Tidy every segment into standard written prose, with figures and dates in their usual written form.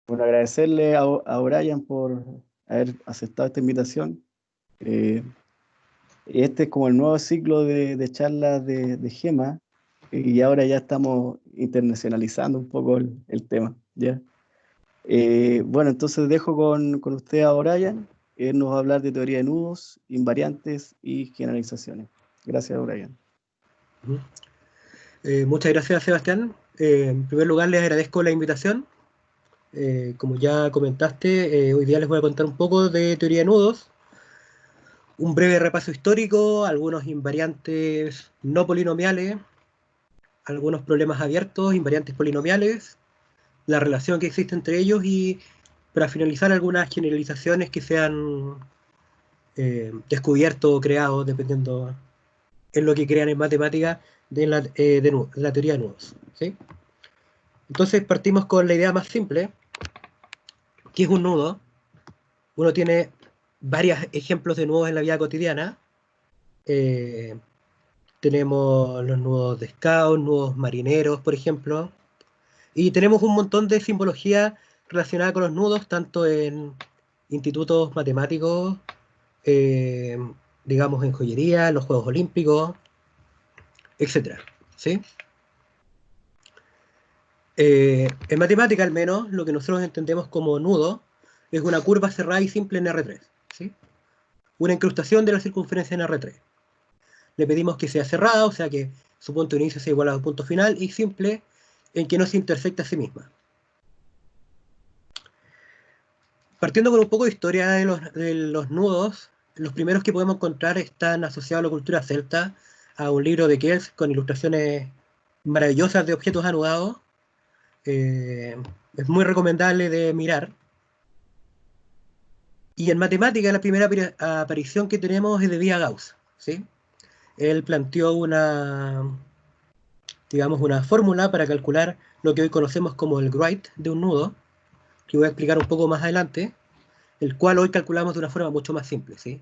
Bueno, agradecerle a Brian por haber aceptado esta invitación. Eh, este es como el nuevo ciclo de charlas de GEMA, y ahora ya estamos internacionalizando un poco el tema, ¿ya? Bueno, entonces dejo con usted a Brian. Él nos va a hablar de teoría de nudos, invariantes y generalizaciones. Gracias, Brian. Ujú. Muchas gracias, Sebastián. En primer lugar, les agradezco la invitación. Como ya comentaste, hoy día les voy a contar un poco de teoría de nudos, un breve repaso histórico, algunos invariantes no polinomiales, algunos problemas abiertos, invariantes polinomiales, la relación que existe entre ellos y, para finalizar, algunas generalizaciones que se han descubierto o creado, dependiendo en lo que crean en matemática, de la teoría de nudos. ¿Sí? Entonces partimos con la idea más simple, que es un nudo. Uno tiene varios ejemplos de nudos en la vida cotidiana. Eh, Tenemos los nudos de scout, nudos marineros, por ejemplo. Y tenemos un montón de simbología relacionada con los nudos, tanto en institutos matemáticos, eh, digamos en joyería, en los Juegos Olímpicos, etc. ¿Sí? En matemática, al menos, lo que nosotros entendemos como nudo es una curva cerrada y simple en R3. ¿Sí? Una incrustación de la circunferencia en R3. Le pedimos que sea cerrada, o sea que su punto de inicio sea igual a su punto final, y simple en que no se intersecta a sí misma. Partiendo con un poco de historia de los nudos, los primeros que podemos encontrar están asociados a la cultura celta, a un libro de Kells con ilustraciones maravillosas de objetos anudados. Eh, es muy recomendable de mirar. Y en matemática la primera aparición que tenemos es de Villa-Gauss, ¿sí? Él planteó digamos, una fórmula para calcular lo que hoy conocemos como el Wright de un nudo, que voy a explicar un poco más adelante, el cual hoy calculamos de una forma mucho más simple, ¿sí?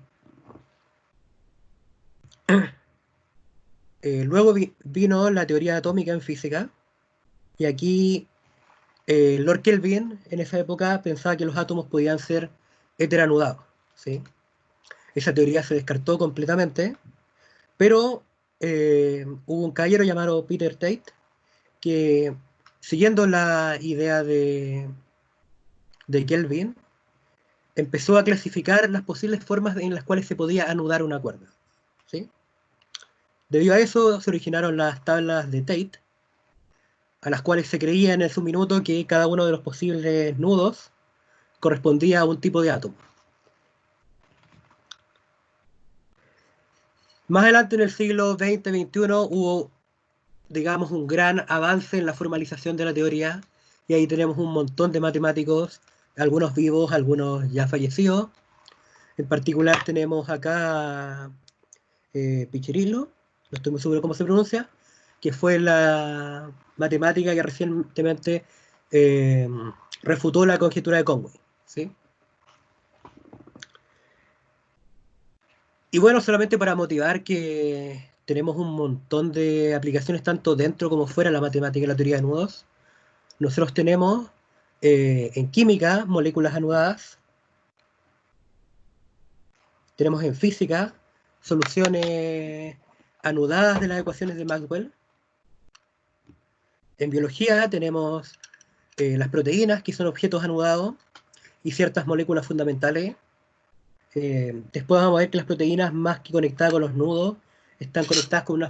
Luego vino la teoría atómica en física, y aquí Lord Kelvin en esa época pensaba que los átomos podían ser heteranudados, ¿sí? Esa teoría se descartó completamente, pero hubo un caballero llamado Peter Tate que, siguiendo la idea de Kelvin, empezó a clasificar las posibles formas en las cuales se podía anudar una cuerda, ¿sí? Debido a eso se originaron las tablas de Tate, a las cuales se creía en su minuto que cada uno de los posibles nudos correspondía a un tipo de átomo. Más adelante, en el siglo XX-XXI, hubo, digamos, un gran avance en la formalización de la teoría, y ahí tenemos un montón de matemáticos, algunos vivos, algunos ya fallecidos. En particular tenemos acá Piccirillo, no estoy muy seguro cómo se pronuncia, que fue la matemática que recientemente eh, refutó la conjetura de Conway, ¿sí? Y bueno, solamente para motivar que tenemos un montón de aplicaciones tanto dentro como fuera de la matemática y la teoría de nudos. Nosotros tenemos en química moléculas anudadas, tenemos en física soluciones anudadas de las ecuaciones de Maxwell. En biología tenemos las proteínas, que son objetos anudados, y ciertas moléculas fundamentales. Después vamos a ver que las proteínas, más que conectadas con los nudos, están conectadas con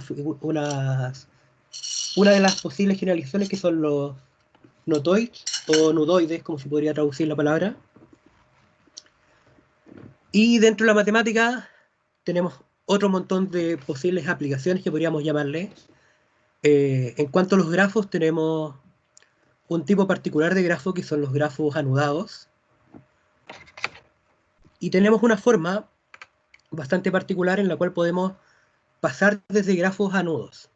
una de las posibles generalizaciones, que son los notoides o nudoides, como se podría traducir la palabra. Y dentro de la matemática tenemos otro montón de posibles aplicaciones que podríamos llamarle. En cuanto a los grafos, tenemos un tipo particular de grafo que son los grafos anudados. Y tenemos una forma bastante particular en la cual podemos pasar desde grafos a nudos.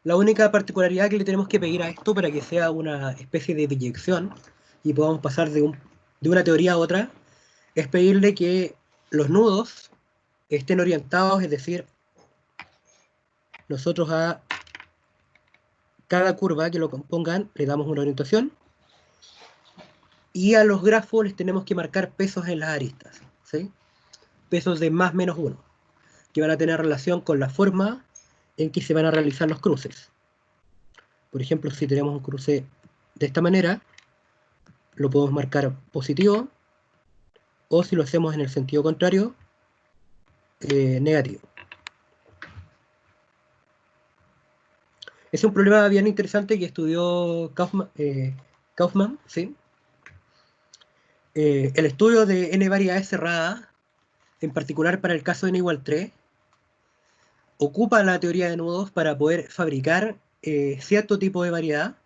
La única particularidad que le tenemos que pedir a esto para que sea una especie de biyección y podamos pasar de una teoría a otra es pedirle que los nudos estén orientados, es decir, nosotros a cada curva que lo compongan le damos una orientación, y a los grafos les tenemos que marcar pesos en las aristas, ¿sí? Pesos de más menos 1, que van a tener relación con la forma en que se van a realizar los cruces. Por ejemplo, si tenemos un cruce de esta manera, lo podemos marcar positivo, o si lo hacemos en el sentido contrario, negativo. Es un problema bien interesante que estudió Kaufman, ¿sí? El estudio de n variedades cerradas, en particular para el caso de n igual 3, ocupa la teoría de nudos para poder fabricar cierto tipo de variedad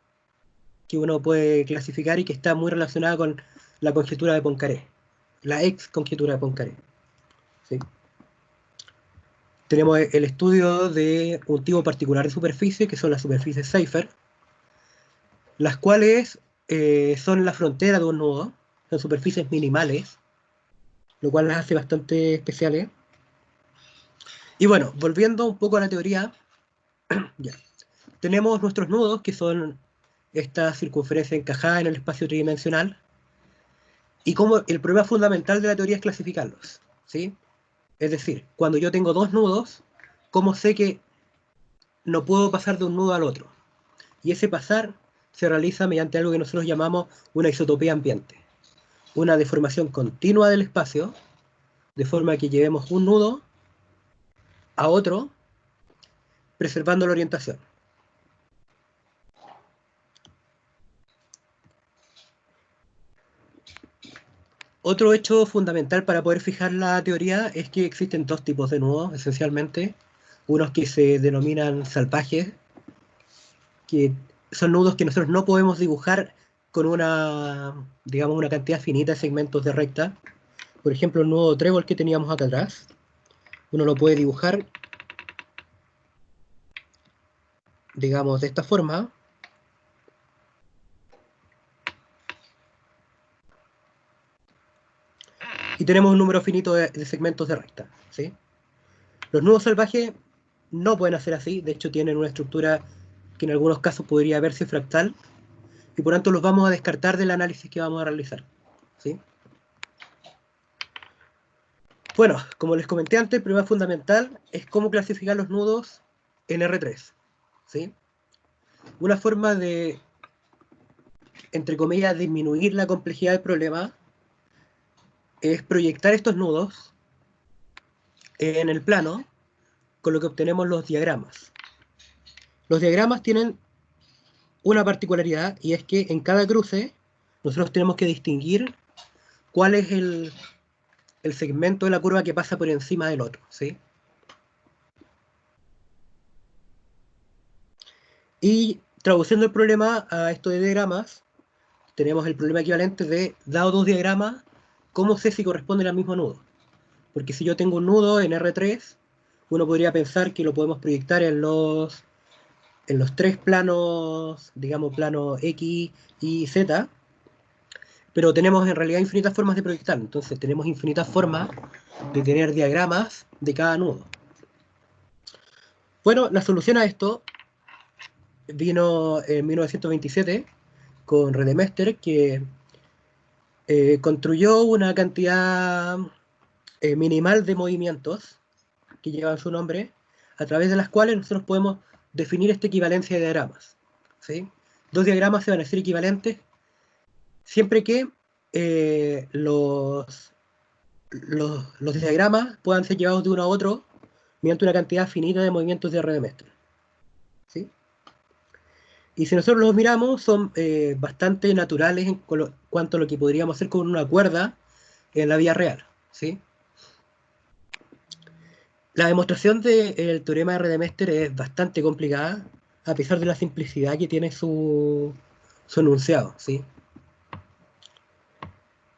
que uno puede clasificar y que está muy relacionada con la conjetura de Poincaré, la ex conjetura de Poincaré, ¿sí? Tenemos el estudio de un tipo particular de superficie, que son las superficies Seyfert, las cuales son la frontera de un nudo, son superficies minimales, lo cual las hace bastante especiales. Y bueno, volviendo un poco a la teoría, ya. Tenemos nuestros nudos, que son esta circunferencia encajada en el espacio tridimensional, y como el problema fundamental de la teoría es clasificarlos, ¿sí? Es decir, cuando yo tengo dos nudos, ¿cómo sé que no puedo pasar de un nudo al otro? Y ese pasar se realiza mediante algo que nosotros llamamos una isotopía ambiente, una deformación continua del espacio, de forma que llevemos un nudo a otro, preservando la orientación. Otro hecho fundamental para poder fijar la teoría es que existen dos tipos de nudos, esencialmente. Unos que se denominan salvajes, que son nudos que nosotros no podemos dibujar con una, digamos, una cantidad finita de segmentos de recta. Por ejemplo, el nudo trébol que teníamos acá atrás, uno lo puede dibujar, digamos, de esta forma. Y tenemos un número finito de segmentos de recta, ¿sí? Los nudos salvajes no pueden hacer así, de hecho tienen una estructura que en algunos casos podría verse fractal, y por tanto los vamos a descartar del análisis que vamos a realizar, ¿sí? Bueno, como les comenté antes, el problema fundamental es cómo clasificar los nudos en R3, ¿sí? Una forma de, entre comillas, disminuir la complejidad del problema es proyectar estos nudos en el plano, con lo que obtenemos los diagramas. Los diagramas tienen una particularidad, y es que en cada cruce nosotros tenemos que distinguir cuál es el segmento de la curva que pasa por encima del otro, ¿sí? Y traduciendo el problema a esto de diagramas, tenemos el problema equivalente de, dado dos diagramas, ¿cómo sé si corresponden al mismo nudo? Porque si yo tengo un nudo en R3, uno podría pensar que lo podemos proyectar en los tres planos, digamos, plano X y Z, pero tenemos en realidad infinitas formas de proyectar, entonces tenemos infinitas formas de tener diagramas de cada nudo. Bueno, la solución a esto vino en 1927 con Redemester, que construyó una cantidad minimal de movimientos que llevan su nombre, a través de las cuales nosotros podemos definir esta equivalencia de diagramas, ¿sí? Dos diagramas se van a ser equivalentes siempre que los diagramas puedan ser llevados de uno a otro mediante una cantidad finita de movimientos de Redemester, ¿sí? Y si nosotros los miramos, son bastante naturales en cuanto a lo que podríamos hacer con una cuerda en la vida real, ¿sí? La demostración del teorema de Redemester es bastante complicada, a pesar de la simplicidad que tiene su enunciado, ¿sí?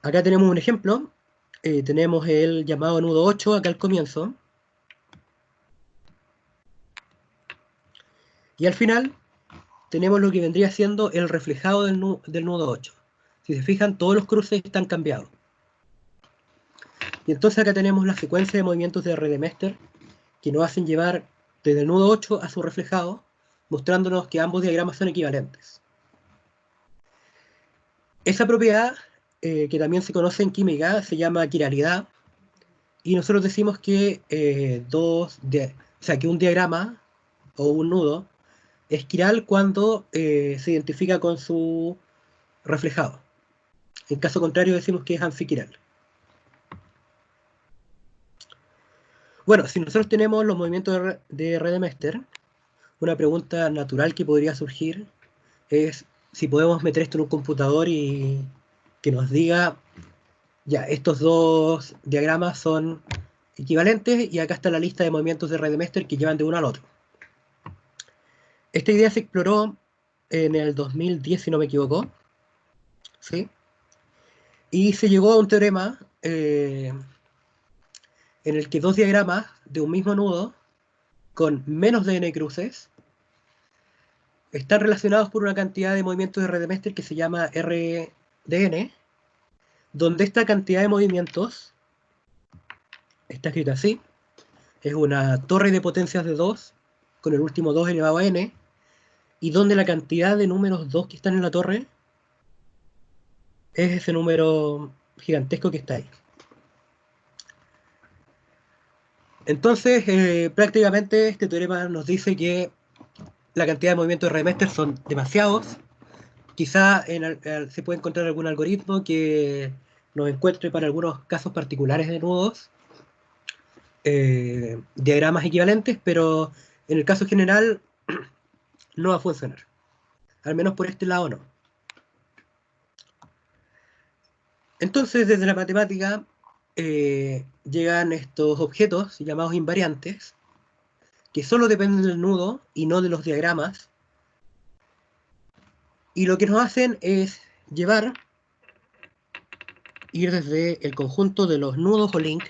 Acá tenemos un ejemplo. Tenemos el llamado nudo 8 acá al comienzo. Y al final tenemos lo que vendría siendo el reflejado del nudo 8. Si se fijan, todos los cruces están cambiados. Y entonces acá tenemos la secuencia de movimientos de Redemester que nos hacen llevar desde el nudo 8 a su reflejado, mostrándonos que ambos diagramas son equivalentes. Esa propiedad que también se conoce en química, se llama quiralidad, y nosotros decimos que, que un diagrama o un nudo es quiral cuando se identifica con su reflejado. En caso contrario decimos que es anfiquiral. Bueno, si nosotros tenemos los movimientos de Redemester, una pregunta natural que podría surgir es si podemos meter esto en un computador y que nos diga, ya, estos dos diagramas son equivalentes y acá está la lista de movimientos de Redemester que llevan de uno al otro. Esta idea se exploró en el 2010, si no me equivoco, ¿sí? Y se llegó a un teorema en el que dos diagramas de un mismo nudo con menos de n cruces están relacionados por una cantidad de movimientos de Redemester que se llama R de n, donde esta cantidad de movimientos está escrita así, es una torre de potencias de 2 con el último 2 elevado a n, y donde la cantidad de números 2 que están en la torre es ese número gigantesco que está ahí. Entonces, prácticamente este teorema nos dice que la cantidad de movimientos de Redemester son demasiados. Quizá se puede encontrar algún algoritmo que nos encuentre para algunos casos particulares de nudos diagramas equivalentes, pero en el caso general no va a funcionar. Al menos por este lado no. Entonces, desde la matemática llegan estos objetos llamados invariantes, que solo dependen del nudo y no de los diagramas, y lo que nos hacen es ir desde el conjunto de los nudos o link.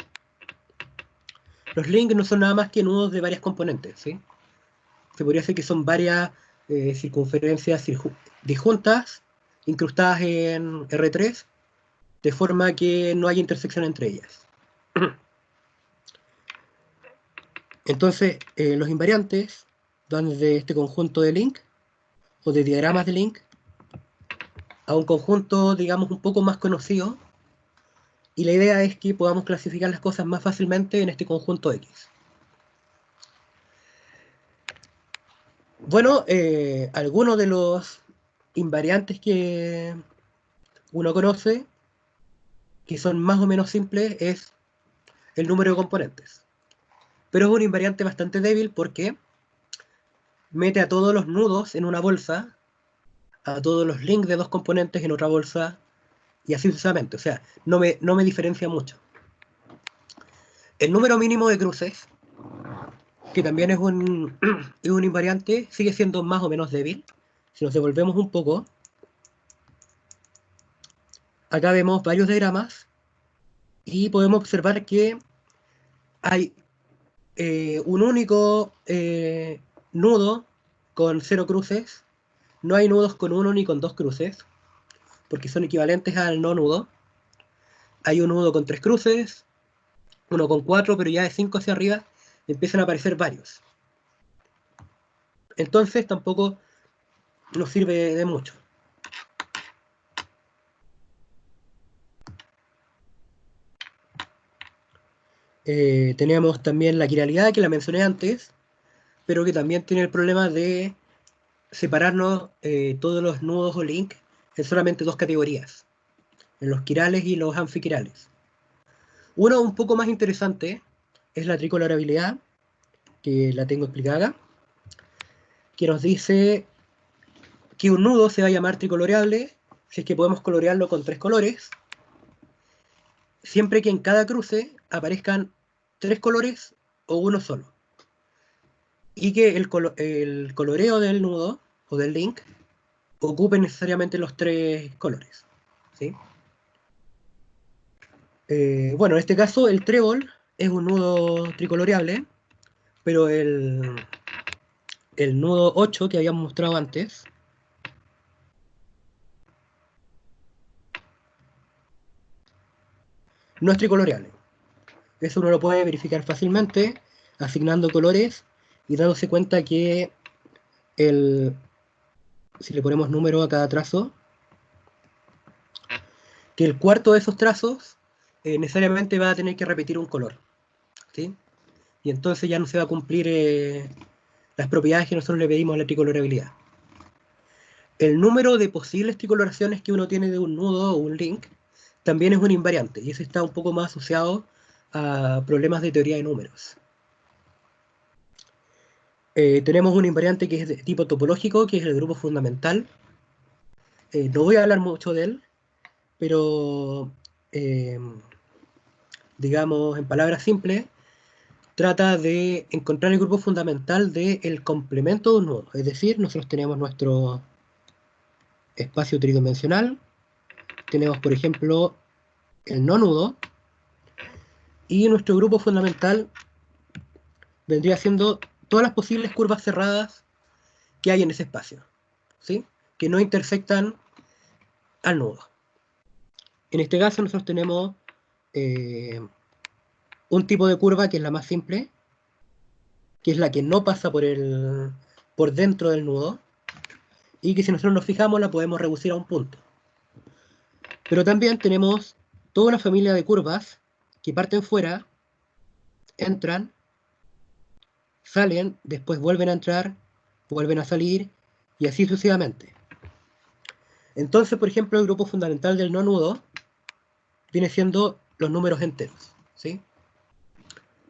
Los links no son nada más que nudos de varias componentes, ¿sí? Se podría decir que son varias circunferencias disjuntas incrustadas en R3, de forma que no haya intersección entre ellas. Entonces, los invariantes van desde este conjunto de link o de diagramas de link a un conjunto, digamos, un poco más conocido, y la idea es que podamos clasificar las cosas más fácilmente en este conjunto X. Bueno, algunos de los invariantes que uno conoce, que son más o menos simples, es el número de componentes. Pero es un invariante bastante débil porque mete a todos los nudos en una bolsa, a todos los links de dos componentes en otra bolsa, y así sucesivamente. O sea, no me diferencia mucho. El número mínimo de cruces, que también es un invariante, sigue siendo más o menos débil. Si nos devolvemos un poco, acá vemos varios diagramas y podemos observar que hay un único nudo con 0 cruces. No hay nudos con 1 ni con 2 cruces, porque son equivalentes al no nudo. Hay un nudo con 3 cruces, uno con 4, pero ya de 5 hacia arriba empiezan a aparecer varios. Entonces tampoco nos sirve de mucho. Tenemos también la quiralidad, que la mencioné antes, pero que también tiene el problema de separarnos todos los nudos o links en solamente dos categorías, en los quirales y los anfiquirales. Uno un poco más interesante es la tricolorabilidad, que la tengo explicada acá, que nos dice que un nudo se va a llamar tricoloreable si es que podemos colorearlo con 3 colores, siempre que en cada cruce aparezcan 3 colores o uno solo. Y que el coloreo del nudo o del link ocupe necesariamente los 3 colores, ¿sí? Bueno, en este caso el trébol es un nudo tricoloreable, pero el nudo 8 que habíamos mostrado antes no es tricoloreable. Eso uno lo puede verificar fácilmente asignando colores y dándose cuenta que si le ponemos número a cada trazo, que el cuarto de esos trazos necesariamente va a tener que repetir un color, ¿sí? Y entonces ya no se va a cumplir las propiedades que nosotros le pedimos a la tricolorabilidad. El número de posibles tricoloraciones que uno tiene de un nudo o un link también es un invariante, y ese está un poco más asociado a problemas de teoría de números. Tenemos un invariante que es de tipo topológico, que es el grupo fundamental. No voy a hablar mucho de él, pero digamos, en palabras simples, trata de encontrar el grupo fundamental del complemento de un nodo. Es decir, nosotros tenemos nuestro espacio tridimensional, tenemos, por ejemplo, el no nudo, y nuestro grupo fundamental vendría siendo todas las posibles curvas cerradas que hay en ese espacio, ¿sí? Que no intersectan al nudo. En este caso nosotros tenemos un tipo de curva que es la más simple, que es la que no pasa por dentro del nudo, y que si nosotros nos fijamos la podemos reducir a un punto. Pero también tenemos toda una familia de curvas que parten fuera, entran, salen, después vuelven a entrar, vuelven a salir, y así sucesivamente. Entonces, por ejemplo, el grupo fundamental del no nudo viene siendo los números enteros, ¿sí?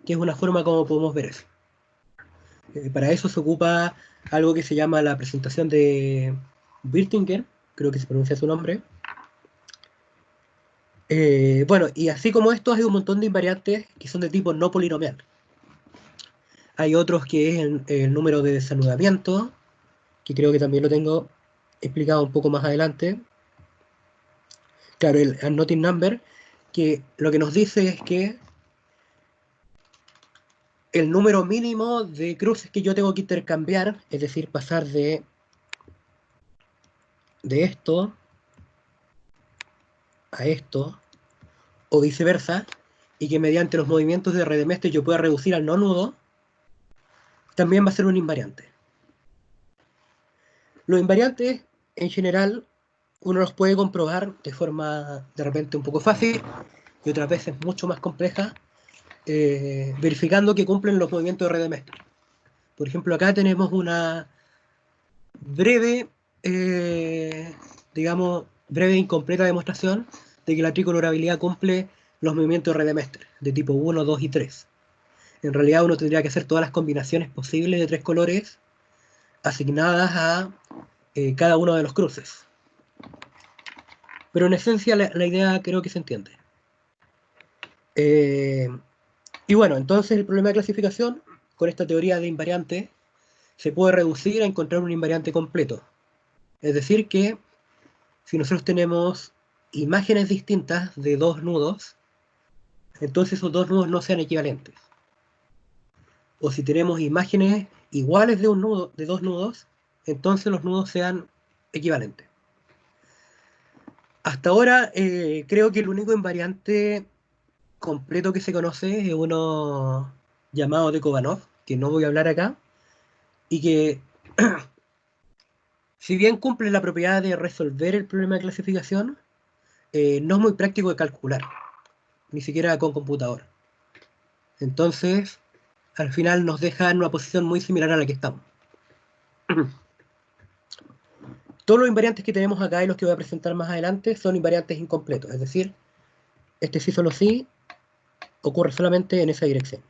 Que es una forma como podemos ver eso. Para eso se ocupa algo que se llama la presentación de Wirtinger, creo que se pronuncia su nombre. Bueno, y así como estos hay un montón de invariantes que son de tipo no polinomial. Hay otros que es el número de desanudamiento, que creo que también lo tengo explicado un poco más adelante. Claro, el unnoting number, que lo que nos dice es que el número mínimo de cruces que yo tengo que intercambiar, es decir, pasar de esto a esto, o viceversa, y que mediante los movimientos de Redemestre yo pueda reducir al no nudo, también va a ser un invariante. Los invariantes, en general, uno los puede comprobar de forma de repente un poco fácil y otras veces mucho más compleja, verificando que cumplen los movimientos de Redemestre. Por ejemplo, acá tenemos una breve, digamos, breve e incompleta demostración de que la tricolorabilidad cumple los movimientos de Redemestre, de tipo 1, 2 y 3. En realidad uno tendría que hacer todas las combinaciones posibles de 3 colores asignadas a cada uno de los cruces. Pero en esencia la idea creo que se entiende. Y bueno, entonces el problema de clasificación con esta teoría de invariantes se puede reducir a encontrar un invariante completo. Es decir que si nosotros tenemos imágenes distintas de dos nudos, entonces esos dos nudos no sean equivalentes. O si tenemos imágenes iguales de un nudo, de dos nudos, entonces los nudos sean equivalentes. Hasta ahora creo que el único invariante completo que se conoce es uno llamado de Kovanov, que no voy a hablar acá, y que si bien cumple la propiedad de resolver el problema de clasificación, no es muy práctico de calcular, ni siquiera con computador. Entonces, al final nos deja en una posición muy similar a la que estamos. Todos los invariantes que tenemos acá y los que voy a presentar más adelante son invariantes incompletos, es decir, este sí solo sí ocurre solamente en esa dirección.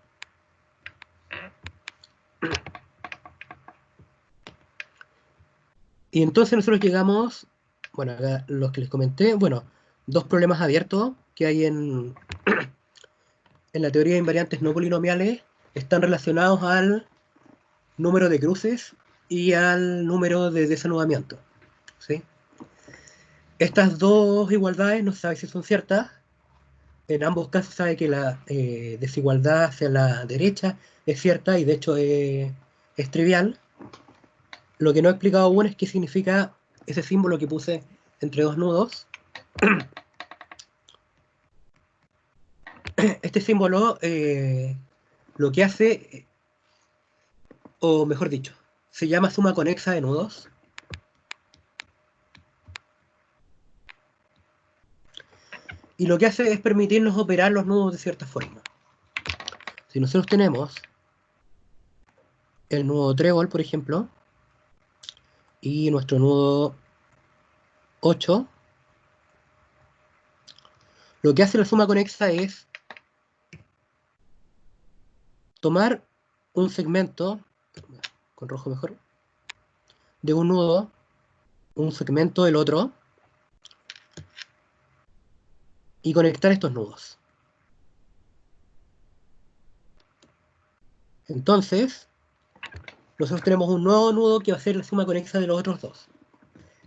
Y entonces nosotros llegamos, bueno, acá los que les comenté, bueno, dos problemas abiertos que hay en la teoría de invariantes no polinomiales están relacionados al número de cruces y al número de desanudamiento, ¿sí? Estas dos igualdades no se sabe si son ciertas. En ambos casos sabe que la desigualdad hacia la derecha es cierta y de hecho es trivial. Lo que no he explicado aún es qué significa ese símbolo que puse entre dos nudos. Este símbolo lo que hace, o mejor dicho, se llama suma conexa de nudos. y lo que hace es permitirnos operar los nudos de cierta forma. Si nosotros tenemos el nudo trébol, por ejemplo, y nuestro nudo 8, lo que hace la suma conexa es tomar un segmento, con rojo mejor, de un nudo, un segmento del otro, y conectar estos nudos. Entonces, nosotros tenemos un nuevo nudo que va a ser la suma conexa de los otros dos.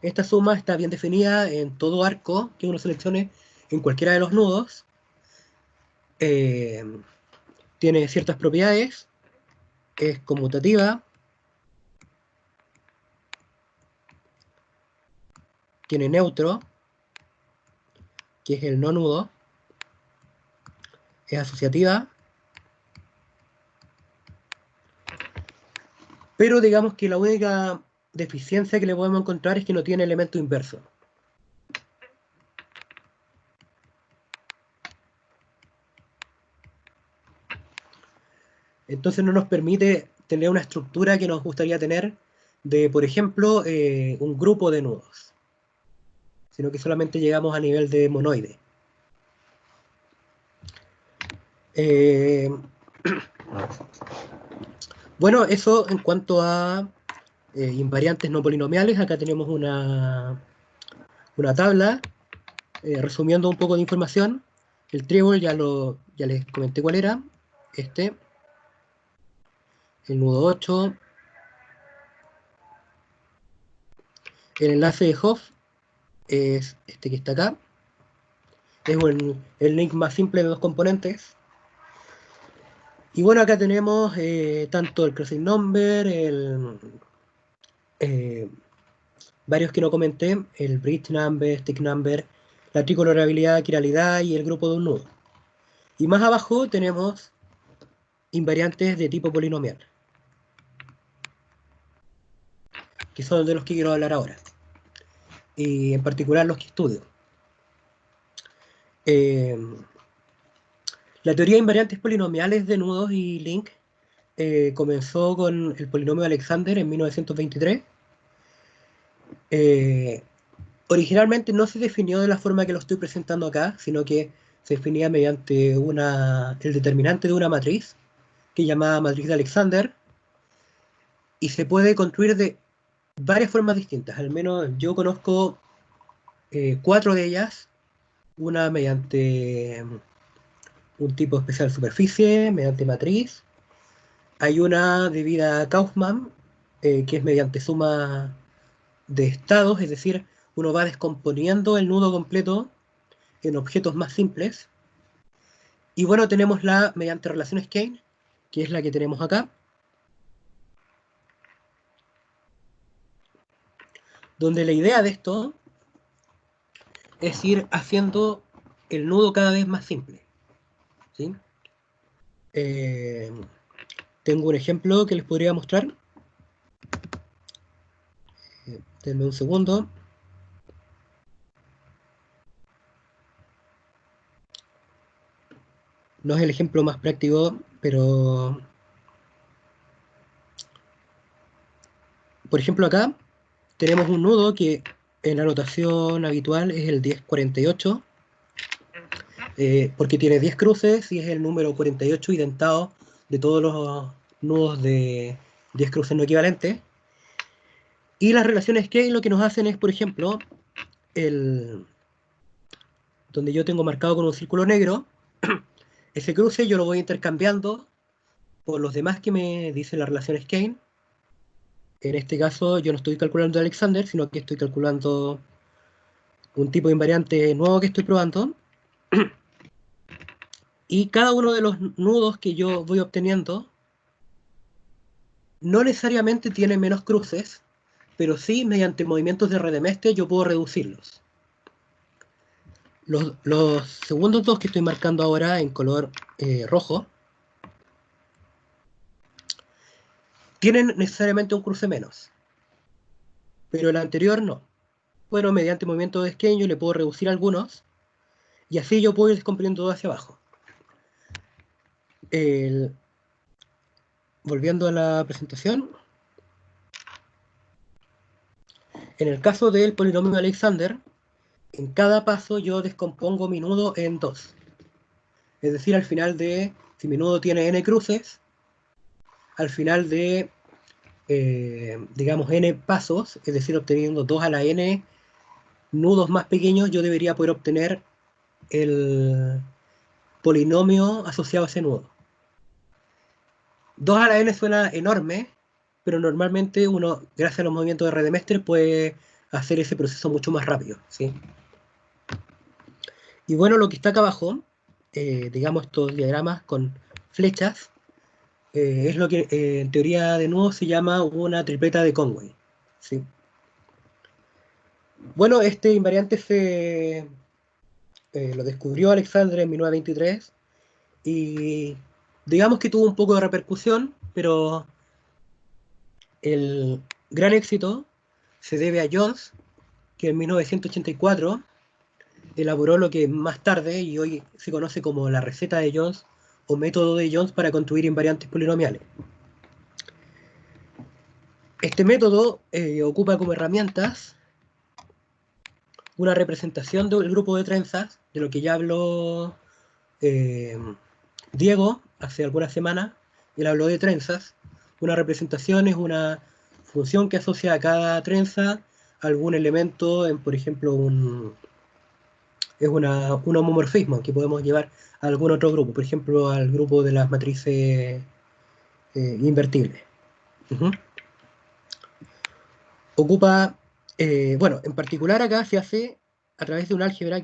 Esta suma está bien definida en todo arco que uno seleccione en cualquiera de los nudos. Tiene ciertas propiedades, es conmutativa, tiene neutro, que es el no nudo, es asociativa, pero digamos que la única deficiencia que le podemos encontrar es que no tiene elemento inverso. Entonces no nos permite tener una estructura que nos gustaría tener de, por ejemplo, un grupo de nudos, sino que solamente llegamos a nivel de monoide. Bueno, eso en cuanto a invariantes no polinomiales. Acá tenemos una tabla resumiendo un poco de información. El trébol ya les comenté cuál era. El nudo 8. El enlace de Hopf es este que está acá. Es el link más simple de dos componentes. Y bueno, acá tenemos tanto el crossing number, varios que no comenté, el bridge number, stick number, la tricolorabilidad, quiralidad y el grupo de un nudo. Y más abajo tenemos invariantes de tipo polinomial, que son de los que quiero hablar ahora, y en particular los que estudio. La teoría de invariantes polinomiales de nudos y link comenzó con el polinomio de Alexander en 1923. Originalmente no se definió de la forma que lo estoy presentando acá, sino que se definía mediante el determinante de una matriz, que llamaba matriz de Alexander, y se puede construir de varias formas distintas. Al menos yo conozco 4 de ellas. Una mediante un tipo especial de superficie, mediante matriz. Hay una debida a Kaufman, que es mediante suma de estados, es decir, uno va descomponiendo el nudo completo en objetos más simples. Y bueno, tenemos la mediante relaciones Kane, que es la que tenemos acá, donde la idea de esto es ir haciendo el nudo cada vez más simple, ¿sí? Tengo un ejemplo que les podría mostrar. Denme un segundo. No es el ejemplo más práctico, pero... Por ejemplo, acá tenemos un nudo que en la notación habitual es el 1048, porque tiene 10 cruces y es el número 48 identado de todos los nudos de 10 cruces no equivalentes. Y las relaciones que lo que nos hacen es, por ejemplo, donde yo tengo marcado con un círculo negro, ese cruce yo lo voy intercambiando por los demás que me dicen las relaciones Kane. En este caso yo no estoy calculando Alexander, sino que estoy calculando un tipo de invariante nuevo que estoy probando. Y cada uno de los nudos que yo voy obteniendo no necesariamente tiene menos cruces, pero sí mediante movimientos de Redemeste yo puedo reducirlos. Los segundos dos que estoy marcando ahora en color rojo tienen necesariamente un cruce menos, pero el anterior no. Bueno, mediante movimiento de Skene yo le puedo reducir algunos, Y así yo puedo ir descomprimiendo todo hacia abajo. Volviendo a la presentación, en el caso del polinomio de Alexander, en cada paso yo descompongo mi nudo en 2. Es decir, al final si mi nudo tiene n cruces, al final de, digamos, n pasos, es decir, obteniendo 2 a la n nudos más pequeños, yo debería poder obtener el polinomio asociado a ese nudo. 2 a la n suena enorme, pero normalmente uno, gracias a los movimientos de Redemestre, puede hacer ese proceso mucho más rápido, ¿sí? Y bueno, lo que está acá abajo, digamos estos diagramas con flechas, es lo que en teoría de nudos se llama una tripleta de Conway, ¿sí? Bueno, este invariante lo descubrió Alexander en 1923 y digamos que tuvo un poco de repercusión, pero el gran éxito se debe a Jones, que en 1984 elaboró lo que más tarde y hoy se conoce como la receta de Jones o método de Jones para construir invariantes polinomiales. Este método ocupa como herramientas una representación del grupo de trenzas, de lo que ya habló Diego hace algunas semanas. Él habló de trenzas. Una representación es una función que asocia a cada trenza algún elemento, por ejemplo, es un homomorfismo que podemos llevar a algún otro grupo, por ejemplo, al grupo de las matrices invertibles. Ocupa, bueno, en particular acá se hace a través de una álgebra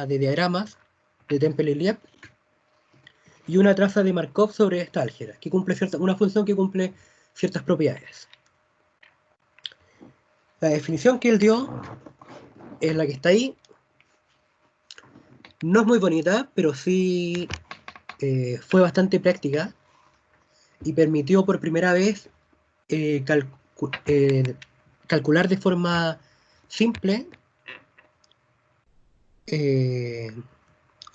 de diagramas de Temple y Lieb y una traza de Markov sobre esta álgebra, que cumple una función que cumple ciertas propiedades. La definición que él dio es la que está ahí. No es muy bonita, pero sí fue bastante práctica y permitió por primera vez calcular de forma simple,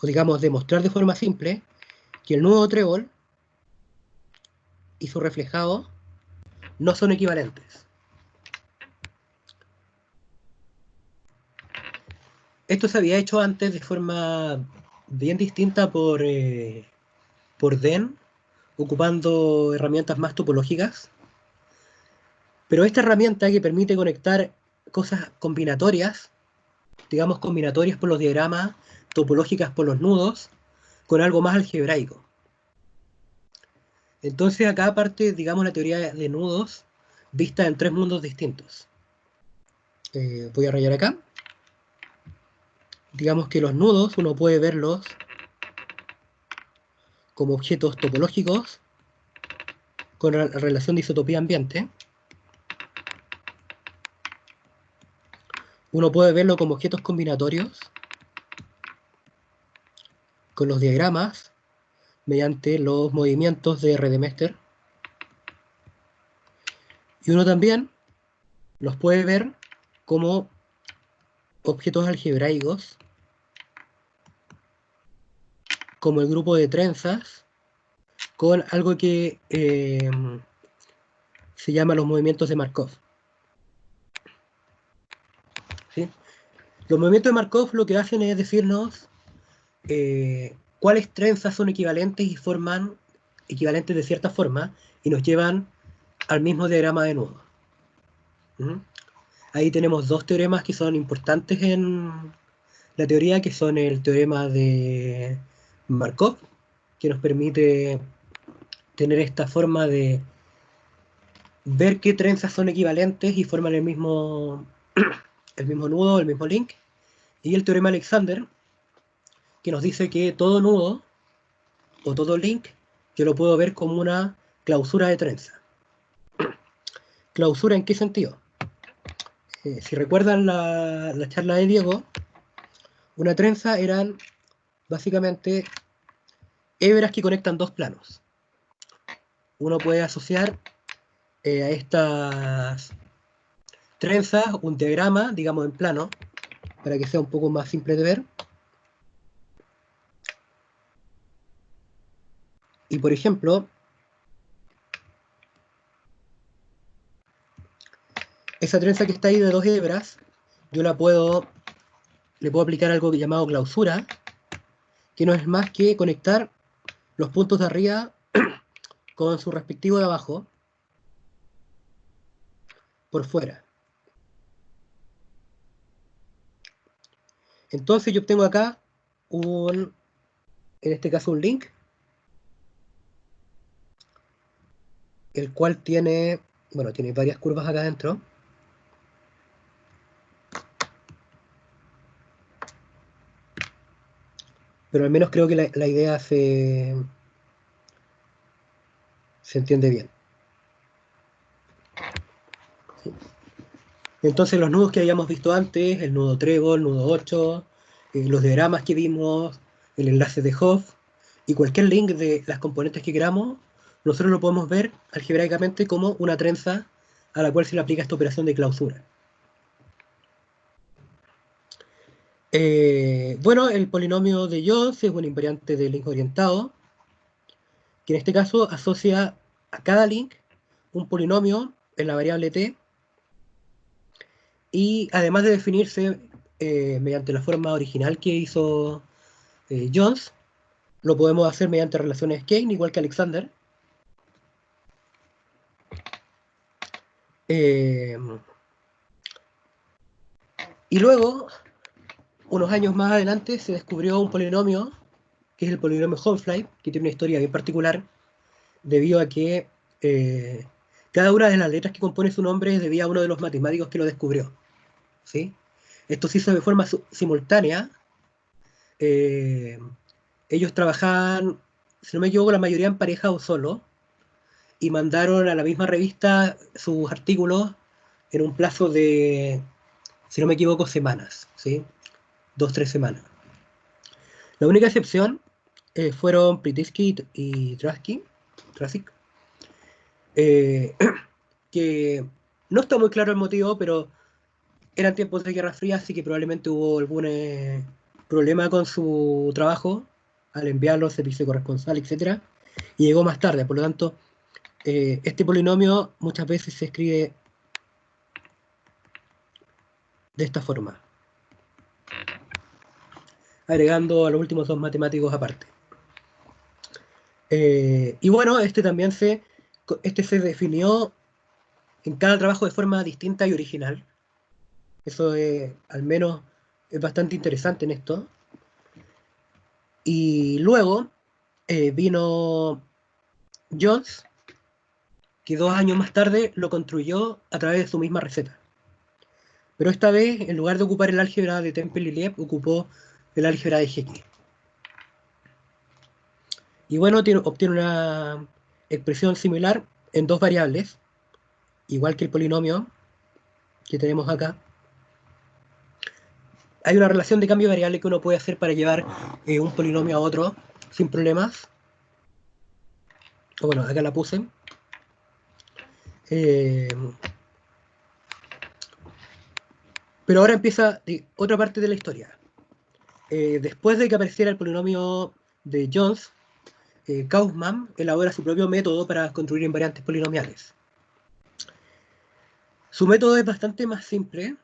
o digamos demostrar de forma simple, que el nudo trébol y su reflejado no son equivalentes. Esto se había hecho antes de forma bien distinta por DEN, ocupando herramientas más topológicas. Pero esta herramienta que permite conectar cosas combinatorias, digamos combinatorias por los diagramas, topológicas por los nudos, con algo más algebraico. Entonces acá parte, digamos, la teoría de nudos vista en tres mundos distintos. Voy a rayar acá. Digamos que los nudos uno puede verlos como objetos topológicos con relación de isotopía ambiente. Uno puede verlo como objetos combinatorios con los diagramas mediante los movimientos de Redemester. Y uno también los puede ver como objetos algebraicos, como el grupo de trenzas, con algo que se llama los movimientos de Markov. ¿Sí? Los movimientos de Markov lo que hacen es decirnos cuáles trenzas son equivalentes y forman equivalentes de cierta forma y nos llevan al mismo diagrama de nudo. Ahí tenemos dos teoremas que son importantes en la teoría, que son el teorema de Markov, que nos permite tener esta forma de ver qué trenzas son equivalentes y forman el mismo nudo, el mismo link, y el teorema de Alexander, que nos dice que todo nudo o todo link yo lo puedo ver como una clausura de trenza. ¿Clausura en qué sentido? Si recuerdan la charla de Diego, una trenza eran básicamente hebras que conectan dos planos. Uno puede asociar a estas trenzas un diagrama, digamos en plano, para que sea un poco más simple de ver. Y por ejemplo, esa trenza que está ahí de 2 hebras, yo le puedo aplicar algo llamado clausura, que no es más que conectar los puntos de arriba con su respectivo de abajo por fuera. Entonces yo obtengo acá en este caso un link, el cual tiene varias curvas acá adentro. Pero al menos creo que la idea se entiende bien. ¿Sí? Entonces los nudos que habíamos visto antes, el nudo trébol, el nudo 8, los diagramas que vimos, el enlace de Hopf y cualquier link de las componentes que queramos, nosotros lo podemos ver algebraicamente como una trenza a la cual se le aplica esta operación de clausura. Bueno, el polinomio de Jones es un invariante de link orientado, que en este caso asocia a cada link un polinomio en la variable t, y además de definirse mediante la forma original que hizo Jones, lo podemos hacer mediante relaciones Kane, igual que Alexander. Y luego, unos años más adelante, se descubrió un polinomio, que es el polinomio Hohenfly, que tiene una historia bien particular, debido a que cada una de las letras que compone su nombre es debida a uno de los matemáticos que lo descubrió. ¿Sí? Esto se hizo de forma simultánea. Ellos trabajaban, si no me equivoco, la mayoría en pareja o solo, y mandaron a la misma revista sus artículos en un plazo de, si no me equivoco, semanas, ¿sí? 2-3 semanas. La única excepción fueron Pritinsky y Trasic, que no está muy claro el motivo, pero eran tiempos de Guerra Fría, así que probablemente hubo algún problema con su trabajo al enviarlo, servicio corresponsal, etc. Y llegó más tarde, por lo tanto, este polinomio muchas veces se escribe de esta forma, agregando a los últimos dos matemáticos aparte. Y bueno, este se definió en cada trabajo de forma distinta y original. Eso al menos es bastante interesante en esto. Y luego vino Jones, que 2 años más tarde lo construyó a través de su misma receta. Pero esta vez, en lugar de ocupar el álgebra de Temple-Iliev, ocupó el álgebra de Jekyll. Y bueno, obtiene una expresión similar en 2 variables, igual que el polinomio que tenemos acá. Hay una relación de cambio variable que uno puede hacer para llevar un polinomio a otro sin problemas. Bueno, acá la puse. Pero ahora empieza otra parte de la historia. Después de que apareciera el polinomio de Jones, Kauffman elabora su propio método para construir invariantes polinomiales. Su método es bastante más simple.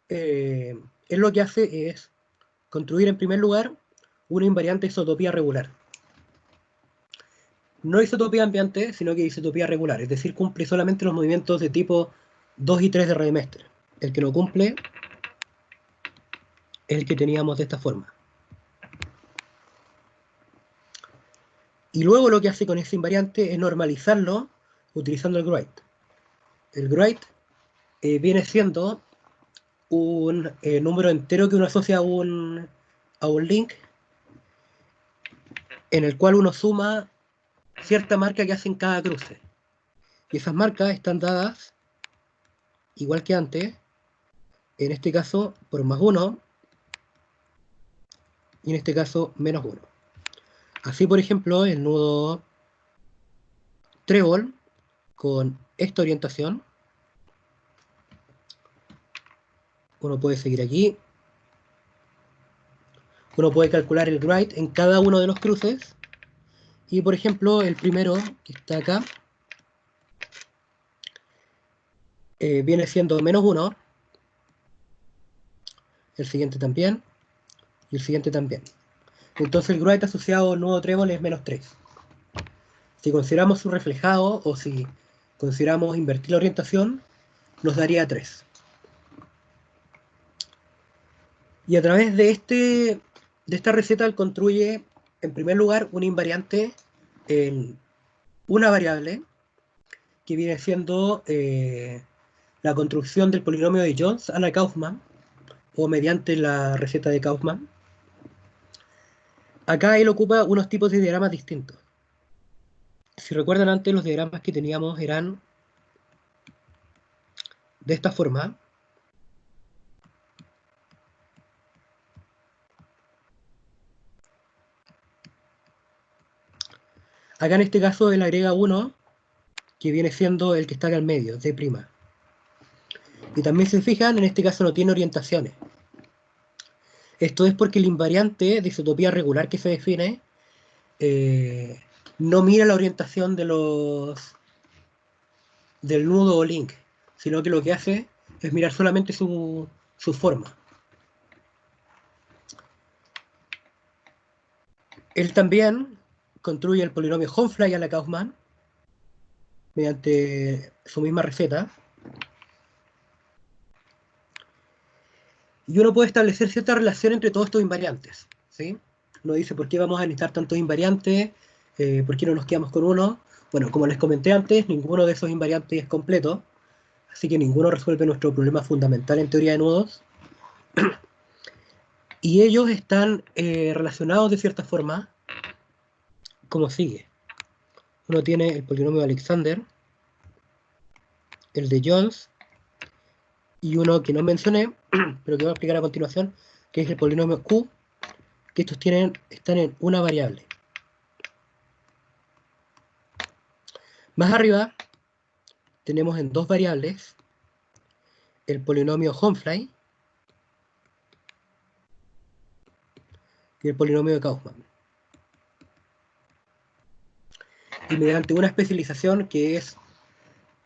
Él lo que hace es construir en primer lugar una invariante isotopía regular. No isotopía ambiente, sino que isotopía regular, es decir, cumple solamente los movimientos de tipo 2 y 3 de Rademacher. El que no cumple es el que teníamos de esta forma. Y luego lo que hace con ese invariante es normalizarlo utilizando el Groit. El Groit viene siendo un número entero que uno asocia a un link, en el cual uno suma cierta marca que hace en cada cruce. Y esas marcas están dadas, igual que antes, en este caso por +1, y en este caso -1. Así, por ejemplo, el nudo trébol con esta orientación, uno puede seguir aquí. Uno puede calcular el grade en cada uno de los cruces. Y por ejemplo, el primero, que está acá, viene siendo -1. El siguiente también. Y el siguiente también. Entonces el grade asociado al nuevo trébol es -3. Si consideramos su reflejado, o si consideramos invertir la orientación, nos daría 3. Y a través de esta receta, él construye, en primer lugar, un invariante en una variable, que viene siendo la construcción del polinomio de Jones a la Kaufman, o mediante la receta de Kaufman. Acá él ocupa unos tipos de diagramas distintos. Si recuerdan antes, los diagramas que teníamos eran de esta forma. Acá en este caso él agrega uno, que viene siendo el que está acá al medio, D'. Y también se fijan, en este caso no tiene orientaciones. Esto es porque el invariante de isotopía regular que se define no mira la orientación del nudo o link, sino que lo que hace es mirar solamente su forma. Él también construye el polinomio Homfly a la Kaufman mediante su misma receta. Y uno puede establecer cierta relación entre todos estos invariantes, ¿sí? Uno dice, ¿por qué vamos a necesitar tantos invariantes? ¿Por qué no nos quedamos con uno? Bueno, como les comenté antes, ninguno de esos invariantes es completo, así que ninguno resuelve nuestro problema fundamental en teoría de nudos. Y ellos están relacionados de cierta forma, como sigue. Uno tiene el polinomio de Alexander, el de Jones, y uno que no mencioné, pero que voy a explicar a continuación, que es el polinomio Q, que estos están en una variable. Más arriba tenemos en dos variables el polinomio Homfly y el polinomio de Kaufman. Y mediante una especialización que es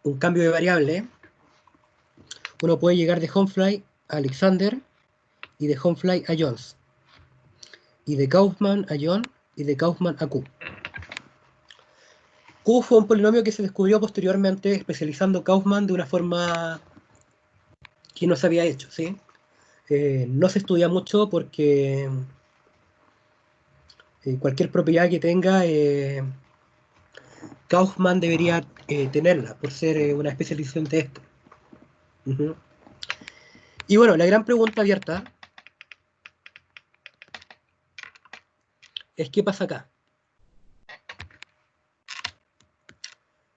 un cambio de variable, uno puede llegar de Homfly a Alexander y de Homfly a Jones, y de Kaufman a John y de Kaufman a Q. Q fue un polinomio que se descubrió posteriormente especializando Kaufman de una forma que no se había hecho, ¿sí? No se estudia mucho porque cualquier propiedad que tenga Kaufman debería tenerla por ser una especialización de esto. Y bueno, la gran pregunta abierta es ¿qué pasa acá?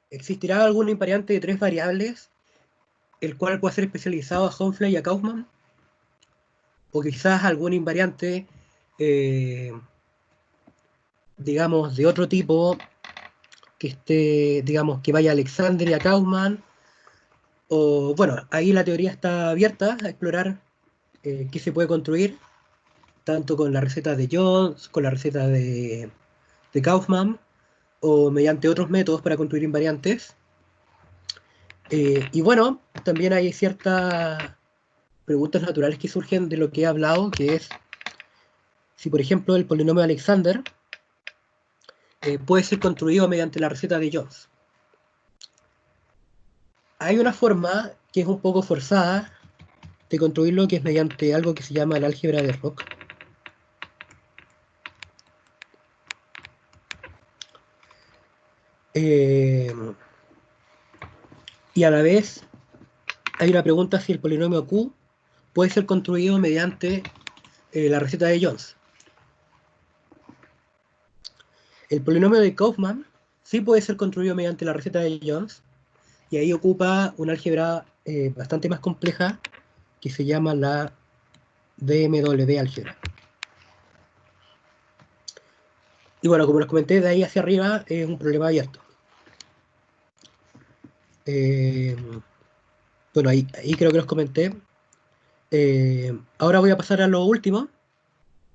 ¿Existirá algún invariante de 3 variables el cual pueda ser especializado a Homfly y a Kaufman? O quizás algún invariante digamos de otro tipo que esté, digamos, que vaya a Alexander y a Kaufman. O bueno, ahí la teoría está abierta a explorar qué se puede construir, tanto con la receta de Jones, con la receta de Kaufman, o mediante otros métodos para construir invariantes. Y bueno, también hay ciertas preguntas naturales que surgen de lo que he hablado, que es si, por ejemplo, el polinomio de Alexander puede ser construido mediante la receta de Jones. Hay una forma que es un poco forzada de construirlo, que es mediante algo que se llama el álgebra de Rock. Y a la vez hay una pregunta si el polinomio Q puede ser construido mediante la receta de Jones. El polinomio de Kaufman sí puede ser construido mediante la receta de Jones, y ahí ocupa una álgebra bastante más compleja que se llama la BMW álgebra. Y bueno, como les comenté, de ahí hacia arriba es un problema abierto. Bueno, ahí creo que los comenté. Ahora voy a pasar a lo último.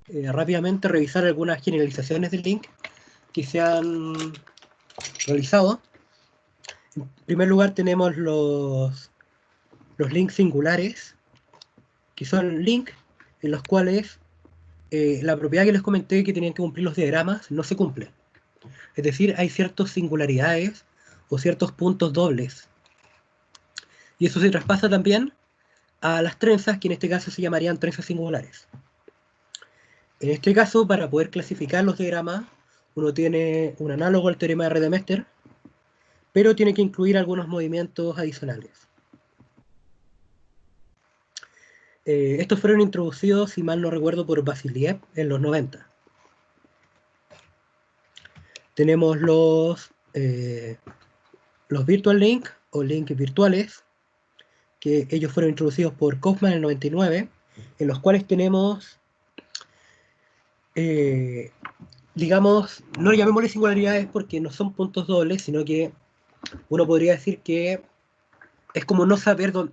Rápidamente revisar algunas generalizaciones del link que se han realizado. En primer lugar tenemos los links singulares, que son links en los cuales la propiedad que les comenté que tenían que cumplir los diagramas no se cumple. Es decir, hay ciertas singularidades o ciertos puntos dobles. Y eso se traspasa también a las trenzas, que en este caso se llamarían trenzas singulares. En este caso, para poder clasificar los diagramas, uno tiene un análogo al teorema de Redemester, pero tiene que incluir algunos movimientos adicionales. Estos fueron introducidos, si mal no recuerdo, por Vasiliev en los 90. Tenemos los virtual link o links virtuales, que ellos fueron introducidos por Kaufman en el 99, en los cuales tenemos, digamos, no llamémosle singularidades porque no son puntos dobles, sino que uno podría decir que es como no saber por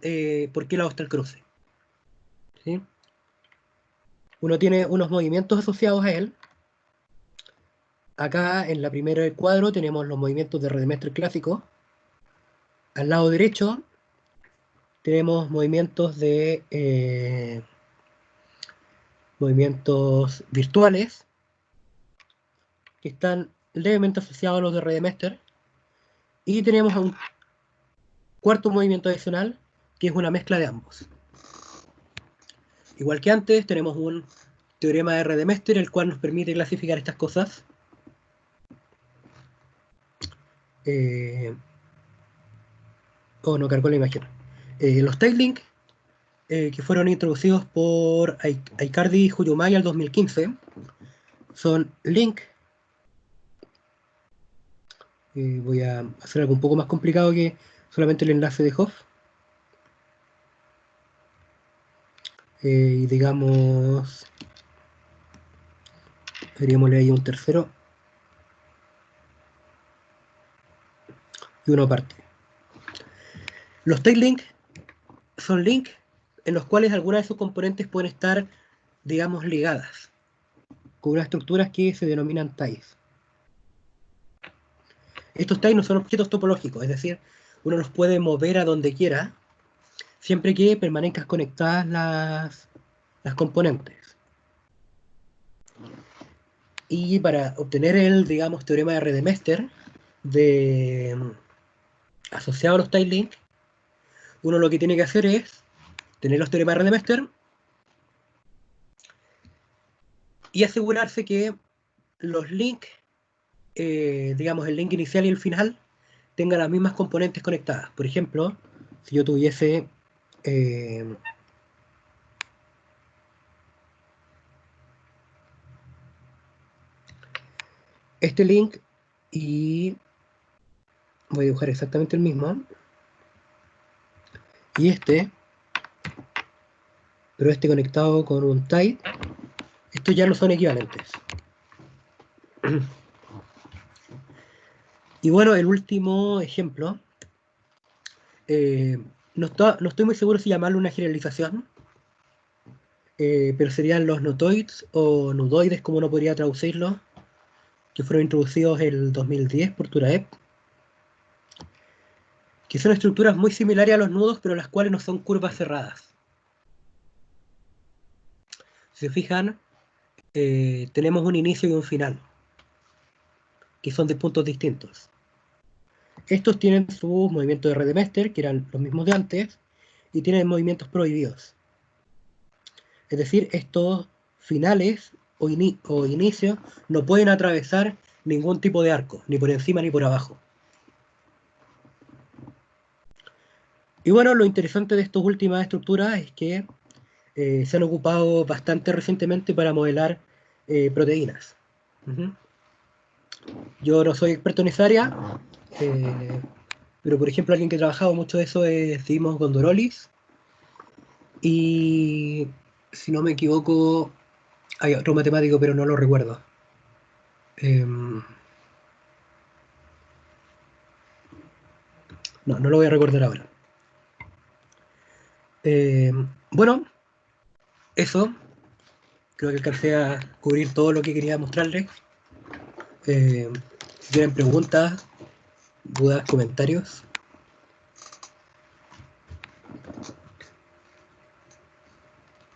qué lado está el cruce. ¿Sí? Uno tiene unos movimientos asociados a él. Acá en la primera cuadro tenemos los movimientos de Redemester clásico. Al lado derecho tenemos movimientos de movimientos virtuales que están levemente asociados a los de Redemester. Y tenemos un cuarto movimiento adicional que es una mezcla de ambos. Igual que antes, tenemos un teorema de Redemester, el cual nos permite clasificar estas cosas. No cargó la imagen. Los tailink, que fueron introducidos por Aicardi y Huyumai al 2015, son link. Voy a hacer algo un poco más complicado que solamente el enlace de Hoff. Y digamos, veríamosle ahí un tercero y uno aparte. Los tailink son links en los cuales algunas de sus componentes pueden estar, digamos, ligadas con unas estructuras que se denominan ties. Estos ties no son objetos topológicos, es decir, uno los puede mover a donde quiera, siempre que permanezcan conectadas las componentes. Y para obtener el, digamos, teorema de Redemester asociado a los tie links, uno lo que tiene que hacer es tener los teoremas de Redemester y asegurarse que los links, digamos, el link inicial y el final, tengan las mismas componentes conectadas. Por ejemplo, si yo tuviese este link y voy a dibujar exactamente el mismo, y pero este conectado con un tie, estos ya no son equivalentes. Y bueno, el último ejemplo, no estoy muy seguro si llamarlo una generalización, pero serían los notoids o nudoides, como uno podría traducirlo, que fueron introducidos en el 2010 por Turaev, que son estructuras muy similares a los nudos, pero las cuales no son curvas cerradas. Si se fijan, tenemos un inicio y un final, que son de puntos distintos. Estos tienen sus movimientos de Redemester, que eran los mismos de antes, y tienen movimientos prohibidos. Es decir, estos finales o inicios no pueden atravesar ningún tipo de arco, ni por encima ni por abajo. Y bueno, lo interesante de estas últimas estructuras es que se han ocupado bastante recientemente para modelar proteínas. Yo no soy experto en esa área, pero por ejemplo alguien que ha trabajado mucho de eso es Dimos Gondorolis, y si no me equivoco hay otro matemático pero no lo recuerdo. No lo voy a recordar ahora. Bueno, eso, creo que alcancé a cubrir todo lo que quería mostrarles. Si tienen preguntas, dudas, comentarios.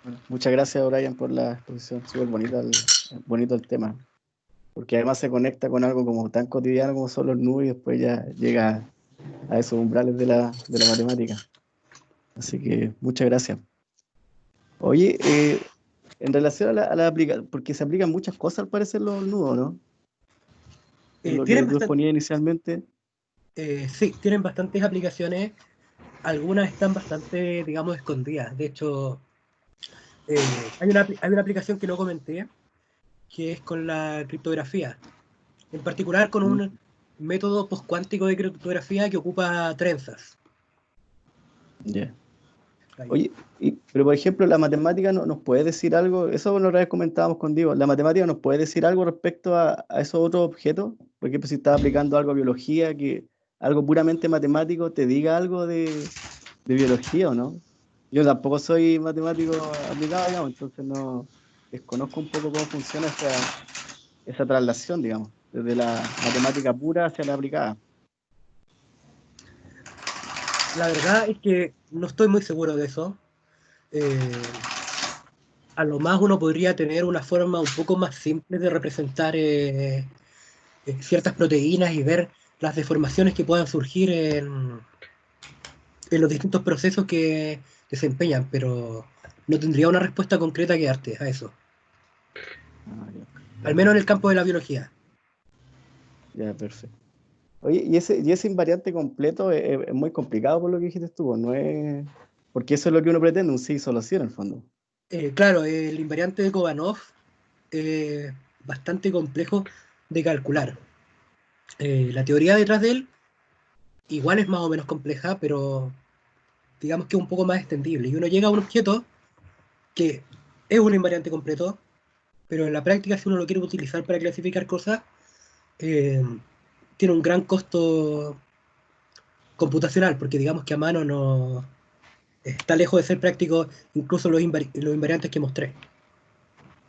Bueno, muchas gracias, Brian, por la exposición, súper bonita, bonito el tema, porque además se conecta con algo como tan cotidiano como son los nubes y después ya llega a esos umbrales de la matemática. Así que muchas gracias. Oye, en relación a la aplicación, porque se aplican muchas cosas al parecer los nudos, ¿no? En lo que Tienen tú bastante, exponías inicialmente. sí, tienen bastantes aplicaciones. Algunas están bastante, digamos, escondidas. De hecho, hay una aplicación que no comenté, que es con la criptografía. En particular con Mm, un método postcuántico de criptografía que ocupa trenzas. ya. Ahí. Oye, pero por ejemplo, la matemática nos puede decir algo, eso una vez comentábamos con Diego, la matemática nos puede decir algo respecto a esos otros objetos, por ejemplo, si estás aplicando algo a biología, que algo puramente matemático te diga algo de biología o no. Yo tampoco soy matemático aplicado, digamos, entonces no desconozco un poco cómo funciona esa traslación, digamos, desde la matemática pura hacia la aplicada. La verdad es que no estoy muy seguro de eso. Eh, a lo más uno podría tener una forma un poco más simple de representar ciertas proteínas y ver las deformaciones que puedan surgir en los distintos procesos que desempeñan, pero no tendría una respuesta concreta que darte a eso. Ah, ya, Al menos en el campo de la biología. ya, perfecto. Oye, y ese invariante completo es muy complicado por lo que dijiste tú, pues, no es... Porque eso es lo que uno pretende, un sí solo sí en el fondo. Claro, el invariante de Kobanov es bastante complejo de calcular. La teoría detrás de él igual es más o menos compleja, pero digamos que es un poco más extendible. Y uno llega a un objeto que es un invariante completo, pero en la práctica si uno lo quiere utilizar para clasificar cosas, eh, tiene un gran costo computacional, porque digamos que a mano no está lejos de ser práctico incluso los invariantes que mostré.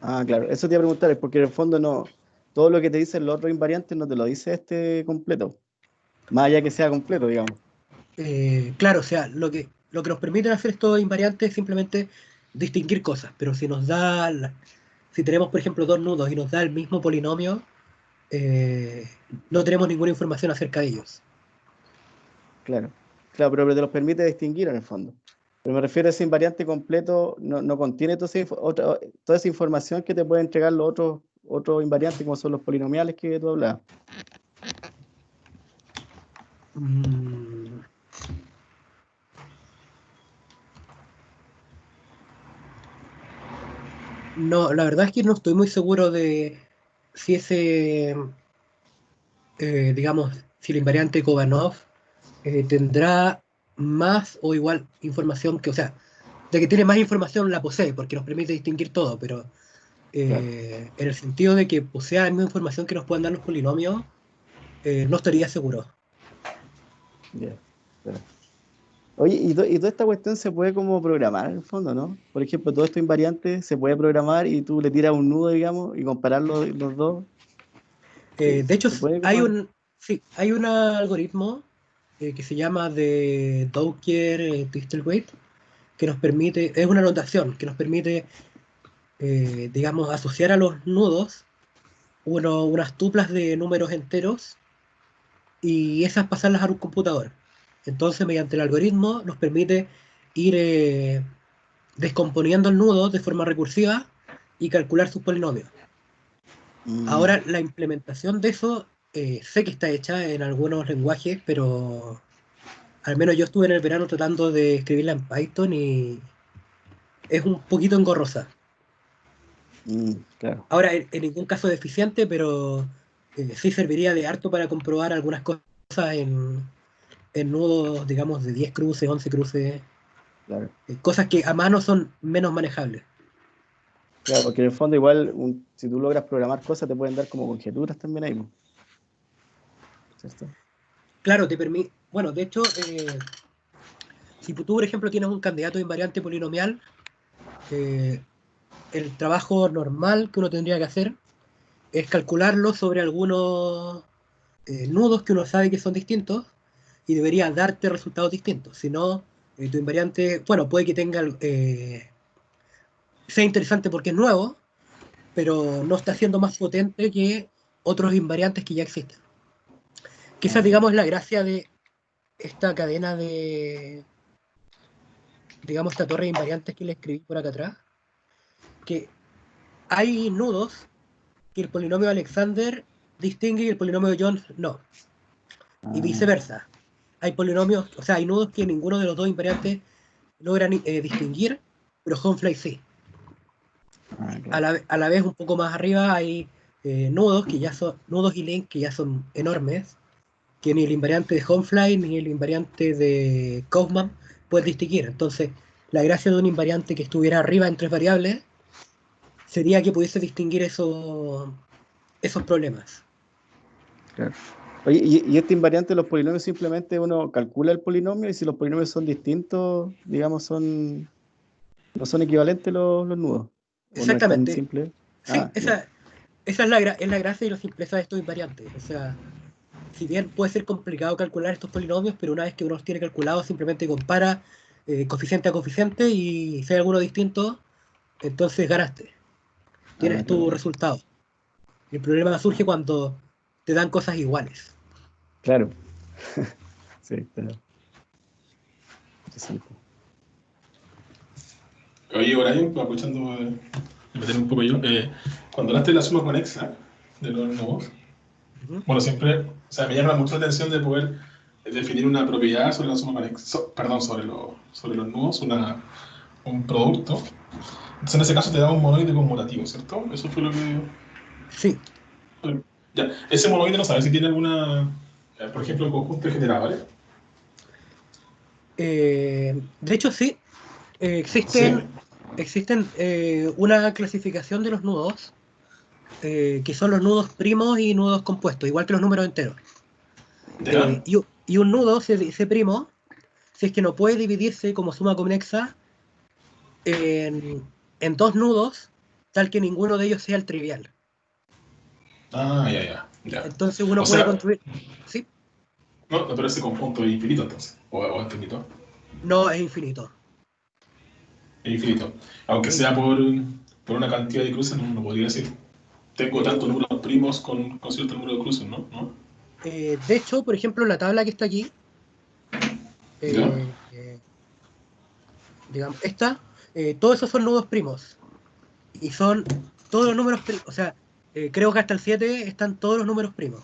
Ah, claro, eso te iba a preguntar, es porque en el fondo no, todo lo que te dicen los otros invariantes no te lo dice este completo, más allá que sea completo, digamos. Claro, o sea, lo que nos permiten hacer estos invariantes es simplemente distinguir cosas, pero si tenemos, por ejemplo, dos nudos y nos da el mismo polinomio, no tenemos ninguna información acerca de ellos. Claro, claro, pero te los permite distinguir en el fondo. Pero me refiero a ese invariante completo, no contiene toda esa información que te pueden entregar los otros invariantes, como son los polinomiales que tú hablabas. Mm, no, la verdad es que no estoy muy seguro de si digamos, si el invariante Kobanov tendrá más o igual información que, o sea, de que tiene más información la posee, porque nos permite distinguir todo, pero Claro, en el sentido de que posea la misma información que nos pueden dar los polinomios, no estaría seguro. ya, claro. Oye, y toda esta cuestión se puede como programar en el fondo, ¿no? Por ejemplo, todo esto invariante se puede programar y tú le tiras un nudo, digamos, y comparar los dos. De hecho, Se puede como... sí, hay un algoritmo que se llama de Docker Twistelweight, que nos permite, es una notación que nos permite, digamos, asociar a los nudos unas tuplas de números enteros y esas pasarlas a un computador. Entonces, mediante el algoritmo nos permite ir descomponiendo el nudo de forma recursiva y calcular sus polinomios. Mm, Ahora, la implementación de eso sé que está hecha en algunos lenguajes, pero al menos yo estuve en el verano tratando de escribirla en Python y es un poquito engorrosa. claro, Ahora, en ningún caso es eficiente, pero sí serviría de harto para comprobar algunas cosas en nudos, digamos, de 10 cruces, 11 cruces, claro. cosas que a mano son menos manejables. Claro, porque en el fondo igual, si tú logras programar cosas, te pueden dar como conjeturas también ahí, po, ¿cierto? Claro, te permite, bueno, de hecho, si tú, por ejemplo, tienes un candidato invariante polinomial, el trabajo normal que uno tendría que hacer es calcularlo sobre algunos nudos que uno sabe que son distintos y debería darte resultados distintos. Si no, tu invariante, bueno, puede que tenga, sea interesante porque es nuevo, pero no está siendo más potente que otros invariantes que ya existen. Quizás, digamos, la gracia de esta cadena de, digamos, esta torre de invariantes que le escribí por acá atrás, que hay nudos que el polinomio de Alexander distingue y el polinomio de Jones no, y Ah, viceversa. Hay polinomios, o sea, hay nudos que ninguno de los dos invariantes logran distinguir, pero Homefly sí. claro. A la vez, un poco más arriba hay nudos que ya son, nudos y link que ya son enormes, que ni el invariante de Homefly ni el invariante de Kaufman pueden distinguir. Entonces, la gracia de un invariante que estuviera arriba en tres variables sería que pudiese distinguir esos problemas. Claro. Oye, y este invariante de los polinomios simplemente uno calcula el polinomio y si los polinomios son distintos, digamos, no son equivalentes los nudos. ¿O no es tan Exactamente. simple? Sí, Ah, ya. esa es la gracia y la simpleza de estos invariantes. O sea, si bien puede ser complicado calcular estos polinomios, pero una vez que uno los tiene calculados, simplemente compara coeficiente a coeficiente y si hay alguno distinto, entonces ganaste. Ah, Tienes tu claro. resultado. El problema surge cuando te dan cosas iguales. Claro, sí, está interesante. Oye, Brian, pues, aprovechando de meter un poco yo, cuando hablaste de la suma conexa de los nodos, Ujú. bueno, siempre, o sea, me llama mucho la atención de poder definir una propiedad sobre la suma conexa, perdón, sobre los nodos, un producto. Entonces, en ese caso te da un monoide conmutativo, ¿cierto? Eso fue lo que... Sí. Ya, ese monoide no sabe si tiene alguna, por ejemplo, un conjunto de generadores. De hecho, sí. Sí. Existen una clasificación de los nudos que son los nudos primos y nudos compuestos, igual que los números enteros. ¿Ya? Y un nudo se dice primo si es que no puede dividirse como suma conexa en dos nudos, tal que ninguno de ellos sea el trivial. Ah, ya, ya, ya. Entonces O uno puede sea, construir. Sí, no, pero ese conjunto es infinito entonces, o es finito. no es infinito. Es infinito. Aunque Es sea infinito. por una cantidad de cruces, no podría decir. Tengo tantos números primos con cierto número de cruces, ¿no? ¿No? De hecho, por ejemplo, la tabla que está aquí, ¿Ya? eh, eh, digamos, esta, todos esos son nudos primos. Y son todos los números primos. O sea, creo que hasta el 7 están todos los números primos.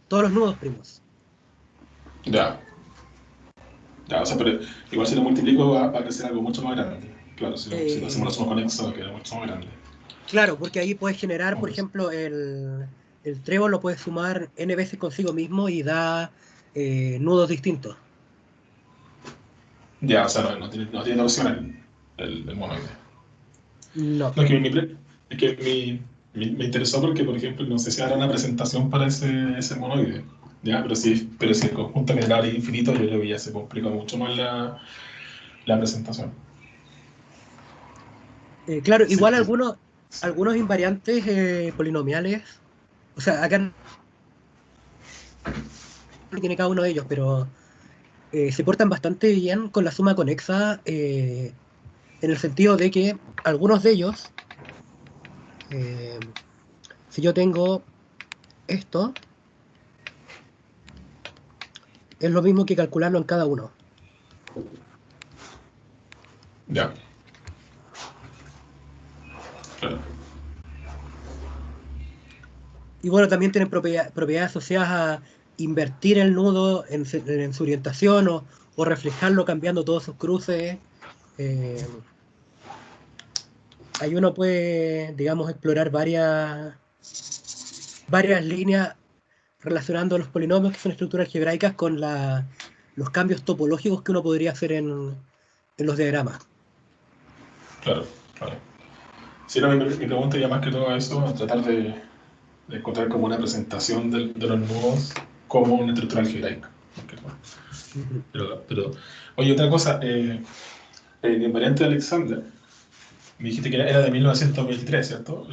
Todos los nudos primos. Ya. Ya, o sea, pero igual si lo multiplico va a crecer algo mucho más grande. Claro, si lo hacemos la Eh, suma conexa va a quedar mucho más grande. claro, porque ahí puedes generar, ¿Cómo por ves? ejemplo, el trébol lo puedes sumar n veces consigo mismo y da nudos distintos. Ya, o sea, no tiene opción el monoide. No. No, es que, es que me interesó porque, por ejemplo, no sé si hará una presentación para ese monoide. Ya, pero si el conjunto general es infinito, yo creo que ya se complica mucho más la presentación. Claro, Sí, igual sí. algunos invariantes polinomiales, o sea, acá no tiene cada uno de ellos, pero se portan bastante bien con la suma conexa en el sentido de que algunos de ellos, eh, si yo tengo esto, es lo mismo que calcularlo en cada uno. Ya, claro. Y bueno, también tienen propiedades asociadas a invertir el nudo en su orientación o reflejarlo cambiando todos sus cruces. Eh, Ahí uno puede, digamos, explorar varias líneas relacionando los polinomios, que son estructuras algebraicas, con los cambios topológicos que uno podría hacer en los diagramas. Claro, claro. Sí, no, mi pregunta ya más que todo eso, a tratar de encontrar como una presentación de los nudos como una estructura algebraica. Más que todo. Ujú. Oye, otra cosa, el invariante de Alexander, Me dijiste que era de 1923, ¿cierto?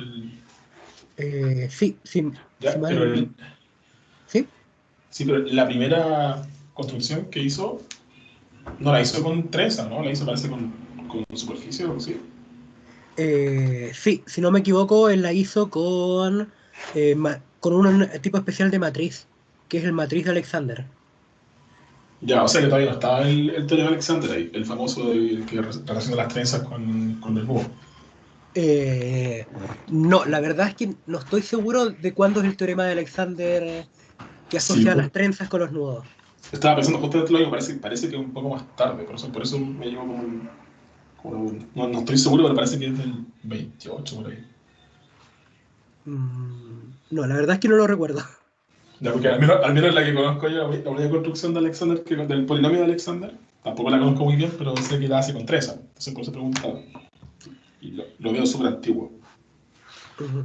Sí, sí, Ya, ¿sí? sí, pero la primera construcción que hizo, no la hizo con trenza, ¿no? La hizo, parece, con superficie o algo así. Sí, si no me equivoco, él la hizo con un tipo especial de matriz, que es el matriz de Alexander. Ya, o sea que todavía no estaba el teorema de Alexander ahí, el famoso que relaciona las trenzas con el búho. No, la verdad es que no estoy seguro de cuándo es el teorema de Alexander que Sí, asocia las trenzas con los nudos. estaba pensando justamente lo mismo, parece que es un poco más tarde, por eso me llevo no estoy seguro, pero parece que es del 28 por ahí. No, la verdad es que no lo recuerdo. Ya, porque al menos la que conozco yo, la única construcción de Alexander, del polinomio de Alexander, tampoco la conozco muy bien, pero sé que la hace con trenzas, entonces por eso preguntaba. Y lo veo súper antiguo. Ujú.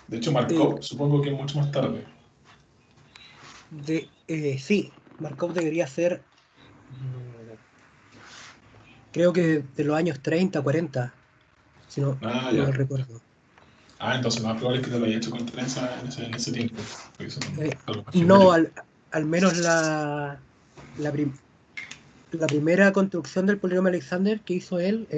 De hecho, Eh, Markov supongo que es mucho más tarde. sí, Markov debería ser, mm, creo que de los años 30, 40, si no Ah, mal ya. recuerdo. Entonces lo más probable es que te lo haya hecho con trenza en ese tiempo. Porque son algo más No, geométrico. al menos la, prim- la primera construcción del polinomio Alexander que hizo él,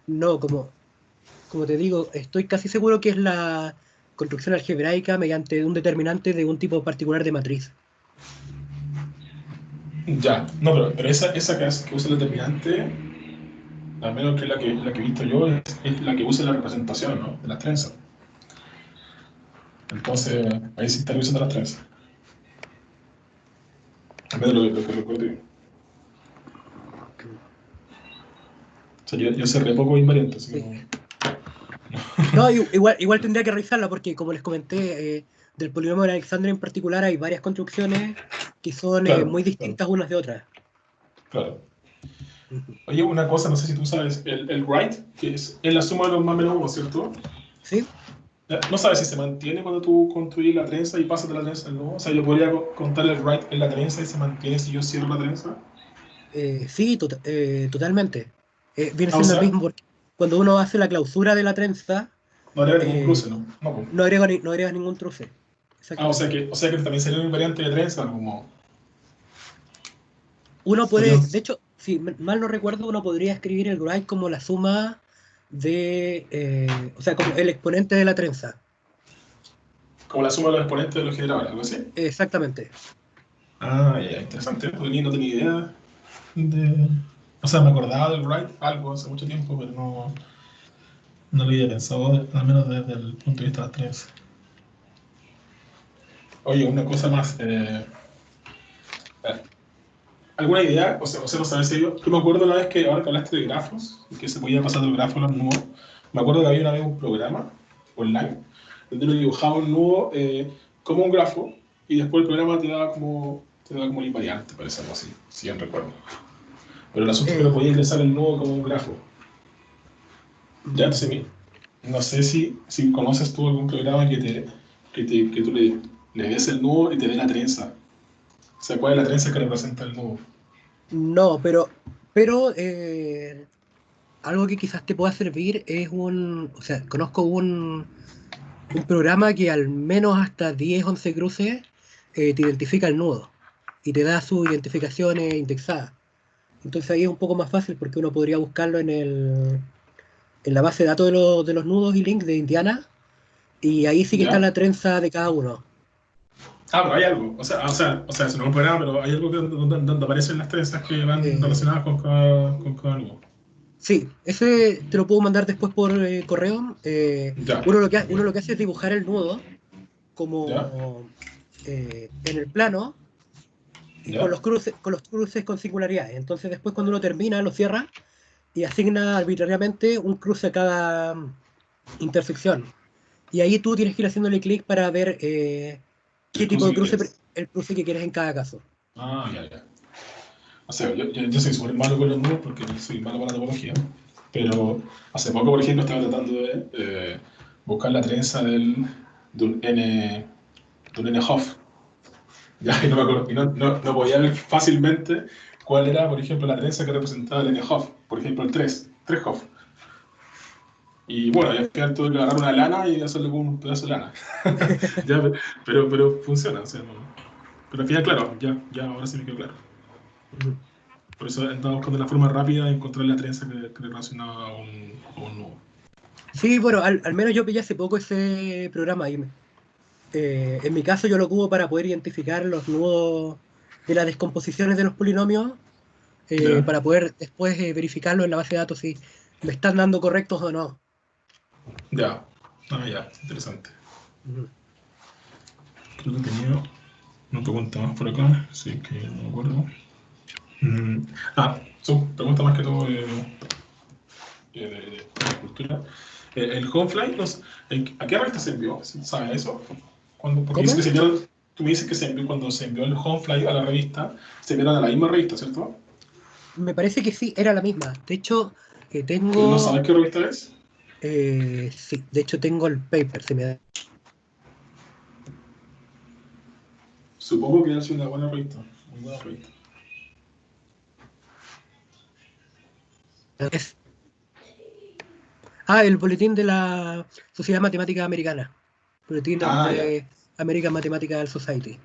no, como te digo, estoy casi seguro que es la construcción algebraica mediante un determinante de un tipo particular de matriz. Ya, no, pero esa que usa el determinante, al menos que la que he visto yo, es la que usa la representación, ¿no? De las trenzas. Entonces, ahí sí está usando las trenzas. En vez de lo que recuerdo yo. O sea, yo sé re poco invariante, así que Sí. no. No, igual tendría que revisarla porque, como les comenté, del polinomio de Alexander en particular hay varias construcciones que son Claro, muy claro, distintas unas de otras. claro. Ujú. Oye, una cosa, no sé si tú sabes, el right, que es la suma de los más menos uno, ¿cierto? ¿Sí? No sabes si se mantiene cuando tú construyes la trenza y pasas de la trenza al nudo. O sea, yo podría contar el right en la trenza y se mantiene si yo cierro la trenza. Sí, totalmente. Viene O siendo el sea, mismo porque cuando uno hace la clausura de la trenza, no habría ningún eh, cruce, ¿no? No, pues. no agrega ningún truce. O sea Exactamente. que también sería una invariante de trenza, como. Uno Podrían, puede, de hecho, si mal no recuerdo, uno podría escribir el grade como la suma o sea, como el exponente de la trenza. como la suma de los exponentes de los generadores, algo así. Exactamente. Ya, interesante. Porque no tenía idea de. O sea, me acordaba del right algo hace mucho tiempo, pero no lo había pensado, al menos desde el punto de vista de las trenzas. Oye, una cosa más. ¿Alguna idea? O sea, no sabes si yo me acuerdo una vez que, ahora que hablaste de grafos, y que se podía pasar del grafo a los nudos, me acuerdo que había una vez un programa online donde uno dibujaba un nudo como un grafo y después el programa te daba como el invariante, parece algo así, si bien recuerdo. Pero el asunto es que no Eh, podía ingresar el nudo como un grafo. Ya, entonces, mm, no sé si conoces tú algún programa que tú le des el nudo y te dé la trenza. O sea, ¿cuál es la trenza que representa el nudo? no, pero algo que quizás te pueda servir es o sea, conozco un programa que al menos hasta 10 11 cruces te identifica el nudo y te da su identificación indexada. Entonces ahí es un poco más fácil porque uno podría buscarlo en la base de datos de los nudos y links de Indiana y ahí sí que está ¿Ya? la trenza de cada uno. Pero hay algo. O sea, eso no es un programa, pero hay algo donde aparecen las trenzas que van Eh, relacionadas con cada nudo. sí, ese te lo puedo mandar después por correo. Ya. Uno lo que hace es dibujar el nudo ¿Ya? como en el plano y ¿Ya? con los cruces con singularidades. Entonces después cuando uno termina, lo cierra y asigna arbitrariamente un cruce a cada intersección. Y ahí tú tienes que ir haciéndole clic para ver qué El tipo cruce de que cruce, quieres. el cruce que quieres en cada caso. Ya. O sea, yo soy súper malo con los nudos porque soy malo para la topología. Pero hace poco, por ejemplo, estaba tratando de buscar la trenza de un N, de un N-Hoff. Ya, y no me acuerdo. Y no podía ver fácilmente cuál era, por ejemplo, la trenza que representaba el N-Hoff. por ejemplo, el 3 Hopf. Y bueno, al final tuve que agarrar una lana y hacerle con un pedazo de lana. Ya, pero funciona, o sea, no. Pero al final, claro, ya ahora sí me quedó claro. Por eso estaba buscando la forma rápida de encontrar la trenza que relacionaba a un nudo. Sí, bueno, al menos yo pillé hace poco ese programa y en mi caso yo lo ocupo para poder identificar los nudos de las descomposiciones de los polinomios, ¿Ya? para poder después verificarlo en la base de datos si me están dando correctos o no. Ya. Ah, ya, interesante. Ujú. Creo que tenía una pregunta más por acá, sí que no me acuerdo. Son preguntas más que todo de cultura. El Homefly, ¿a qué revista se envió? ¿Sabes eso? Porque dice que ¿Cómo? se envió, tú me dices que se envió, cuando se envió el Homefly a la revista, se enviaron a la misma revista, ¿cierto? Me parece que sí, era la misma. De hecho, ¿Pero no sabes qué revista es? sí, de hecho tengo el paper, se me da. Supongo que ha sido una buena revista, muy buena revista. Es- el boletín de la Sociedad Matemática Americana. Boletín Ah, ya, de American Mathematical Society.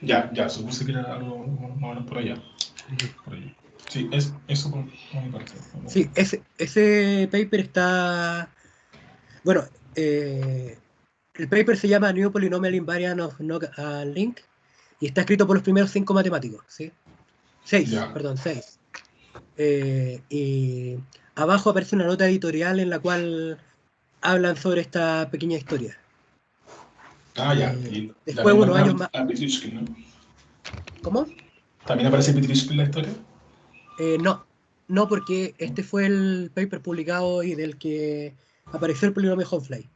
ya, supuse que era algo más o menos por allá. Ujú. Por allá. Sí, eso por mi parte. Sí, ese paper está. Bueno, el paper se llama New Polynomial Invariant of Link y está escrito por los primeros 5 matemáticos, ¿sí? 6, Ya. perdón, 6. Y abajo aparece una nota editorial en la cual hablan sobre esta pequeña historia. Ah, ya. Y Después, también unos nombran años más. a Petritsky, ¿no? ¿Cómo? ¿También aparece Petritsky en la historia? No, no, porque este fue el paper publicado y del que apareció el polinomio Hoffly.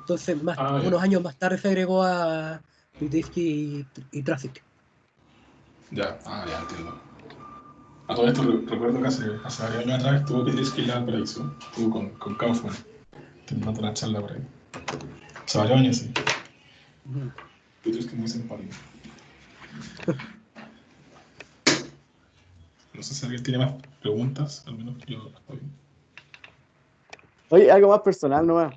Entonces, Ah, ya. unos años más tarde se agregó a Mitridsky y Traffic. Ya, ya entiendo. A todo esto recuerdo que hace varios años atrás estuvo Petritsky en la Paraíso. Estuvo con Kaufman, teniendo una charla por ahí. Hace varios años, sí. Ujú. Petritsky muy simpático. No sé si alguien tiene más preguntas, al menos yo estoy. Oye, algo más personal nomás.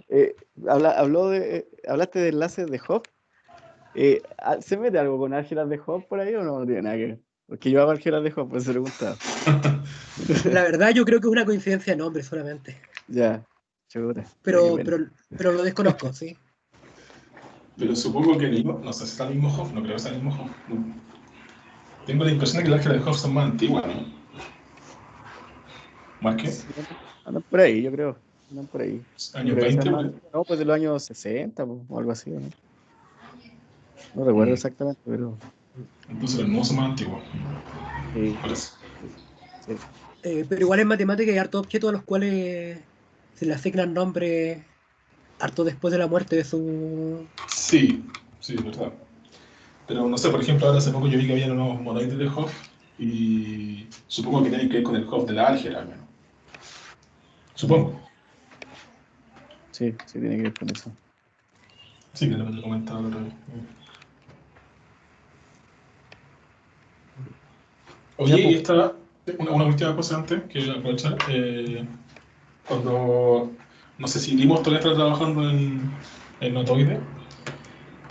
Hablaste de enlaces de Hop. ¿Se mete algo con álgebras de Hop por ahí o no tiene nada que ver? Porque yo hago álgebras de Hop, pues se preguntaba. La verdad, yo creo que es una coincidencia de nombre solamente. Ya, chuta, ya qué Pero, pena. pero, pero lo desconozco, ¿sí? Pero supongo que el mismo, no sé si está el mismo Hoff, no creo que sea el mismo Hoff. No. Tengo la impresión de que las álgebras de Hoff son más antiguas, ¿no? ¿Más qué? Sí, andan por ahí, yo creo. Andan por ahí. No Años creo que sean 20, más güey. antiguos, no, pues de los años 60 pues, o algo así, ¿no? No recuerdo exactamente, pero Entonces los nuevos son más antiguos. sí, Parece. sí, sí. Pero igual en matemática hay hartos objetos a los cuales se le asignan nombres harto después de la muerte de su. Sí, sí, es verdad. Pero no sé, por ejemplo, ahora hace poco yo vi que había unos monoides de Hoff y supongo que tienen que ver con el Hoff de la álgebra, al menos. Supongo. Sí, sí, tiene que ver con eso. Sí, que lo comentaba la otra vez. Oye, Ya, y pues. esta, una última cosa antes que aprovechar. Cuando, no sé si Dimos todavía está trabajando en notoides,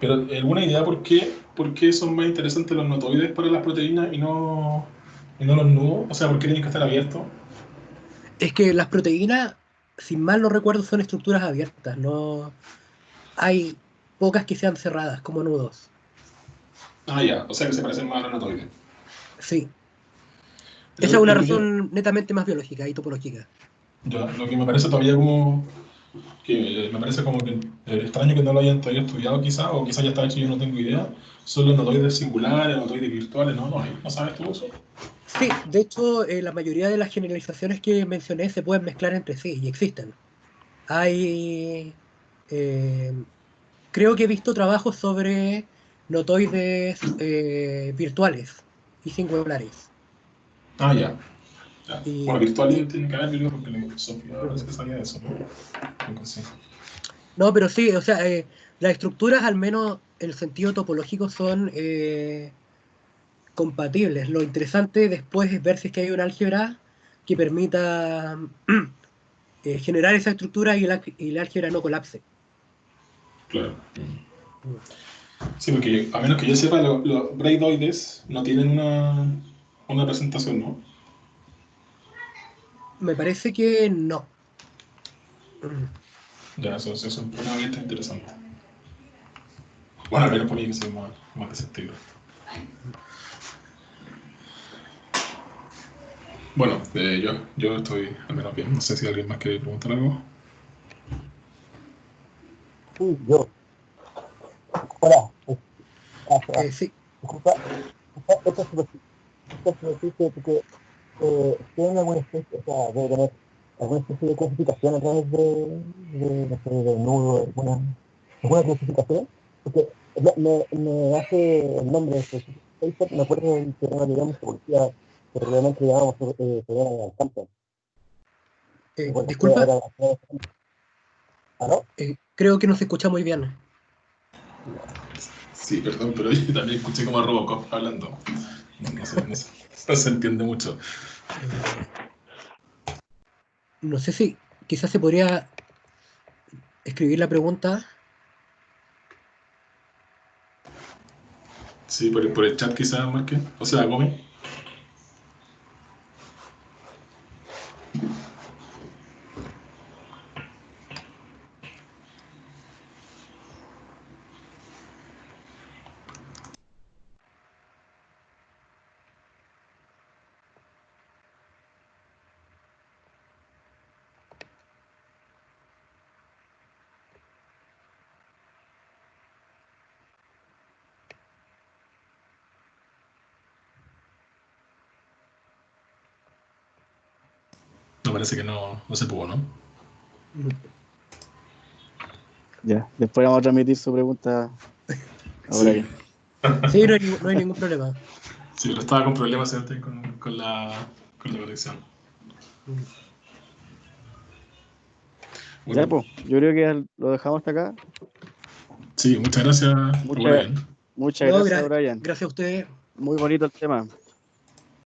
pero ¿alguna idea por qué son más interesantes los notoides para las proteínas y no los nudos? O sea, ¿por qué tienen que estar abiertos? Es que las proteínas, si mal no recuerdo, son estructuras abiertas, no hay pocas que sean cerradas, como nudos. Ah, ya, o sea que se parecen más a los notoides. Sí, esa es una Lo que, razón netamente más biológica y topológica. lo que me parece todavía como que me parece como que extraño que no lo hayan todavía estudiado quizás, o quizás ya está hecho y yo no tengo idea, son los notoides singulares, notoides virtuales, ¿no sabes tú eso? Sí, de hecho, la mayoría de las generalizaciones que mencioné se pueden mezclar entre sí y existen. Hay, eh, creo que he visto trabajos sobre notoides virtuales y singulares. Ah, ya. Ya. Bueno, Y, virtuales y- tienen que haber, yo creo, porque Sofía parece que sabía de eso, ¿no? Creo que sí. no, pero sí, o sea, las estructuras, al menos en el sentido topológico, son compatibles. Lo interesante después es ver si es que hay un álgebra que permita generar esa estructura y el álgebra no colapse. Claro. Sí, porque a menos que yo sepa, los braidoides no tienen una presentación, ¿no? Me parece que no. Ya, eso es una vista interesante. Bueno, al menos para mí que soy más de ese estilo. Bueno, yo estoy al menos bien. No sé si alguien más quiere preguntar algo. Sí, yo. Hola. Sí. Disculpa, esta superficie, porque tiene alguna especie, o sea, debe tener alguna especie de clasificación a través no sé, del nudo, alguna clasificación, porque me hace el nombre de este paper, me acuerdo del programa, digamos, que decía, que realmente llamamos programa de Campbell. Disculpa, ¿Aló? creo que no se escucha muy bien. Sí, perdón, pero yo también escuché como a Robocop hablando. No se entiende mucho. No sé si quizás se podría escribir la pregunta. Sí, por el chat quizás más que. O sea, Gómez. No, parece que no se pudo, ¿no? Ya, después vamos a transmitir su pregunta ahora Sí. ya. Sí, no hay ningún problema. Sí, pero estaba con problemas antes con la conexión. Ya, Bueno, pues, yo creo que lo dejamos hasta acá. sí, muchas gracias, Muchas, Brian. muchas No, gracias, Brian. gracias a ustedes. Muy bonito el tema.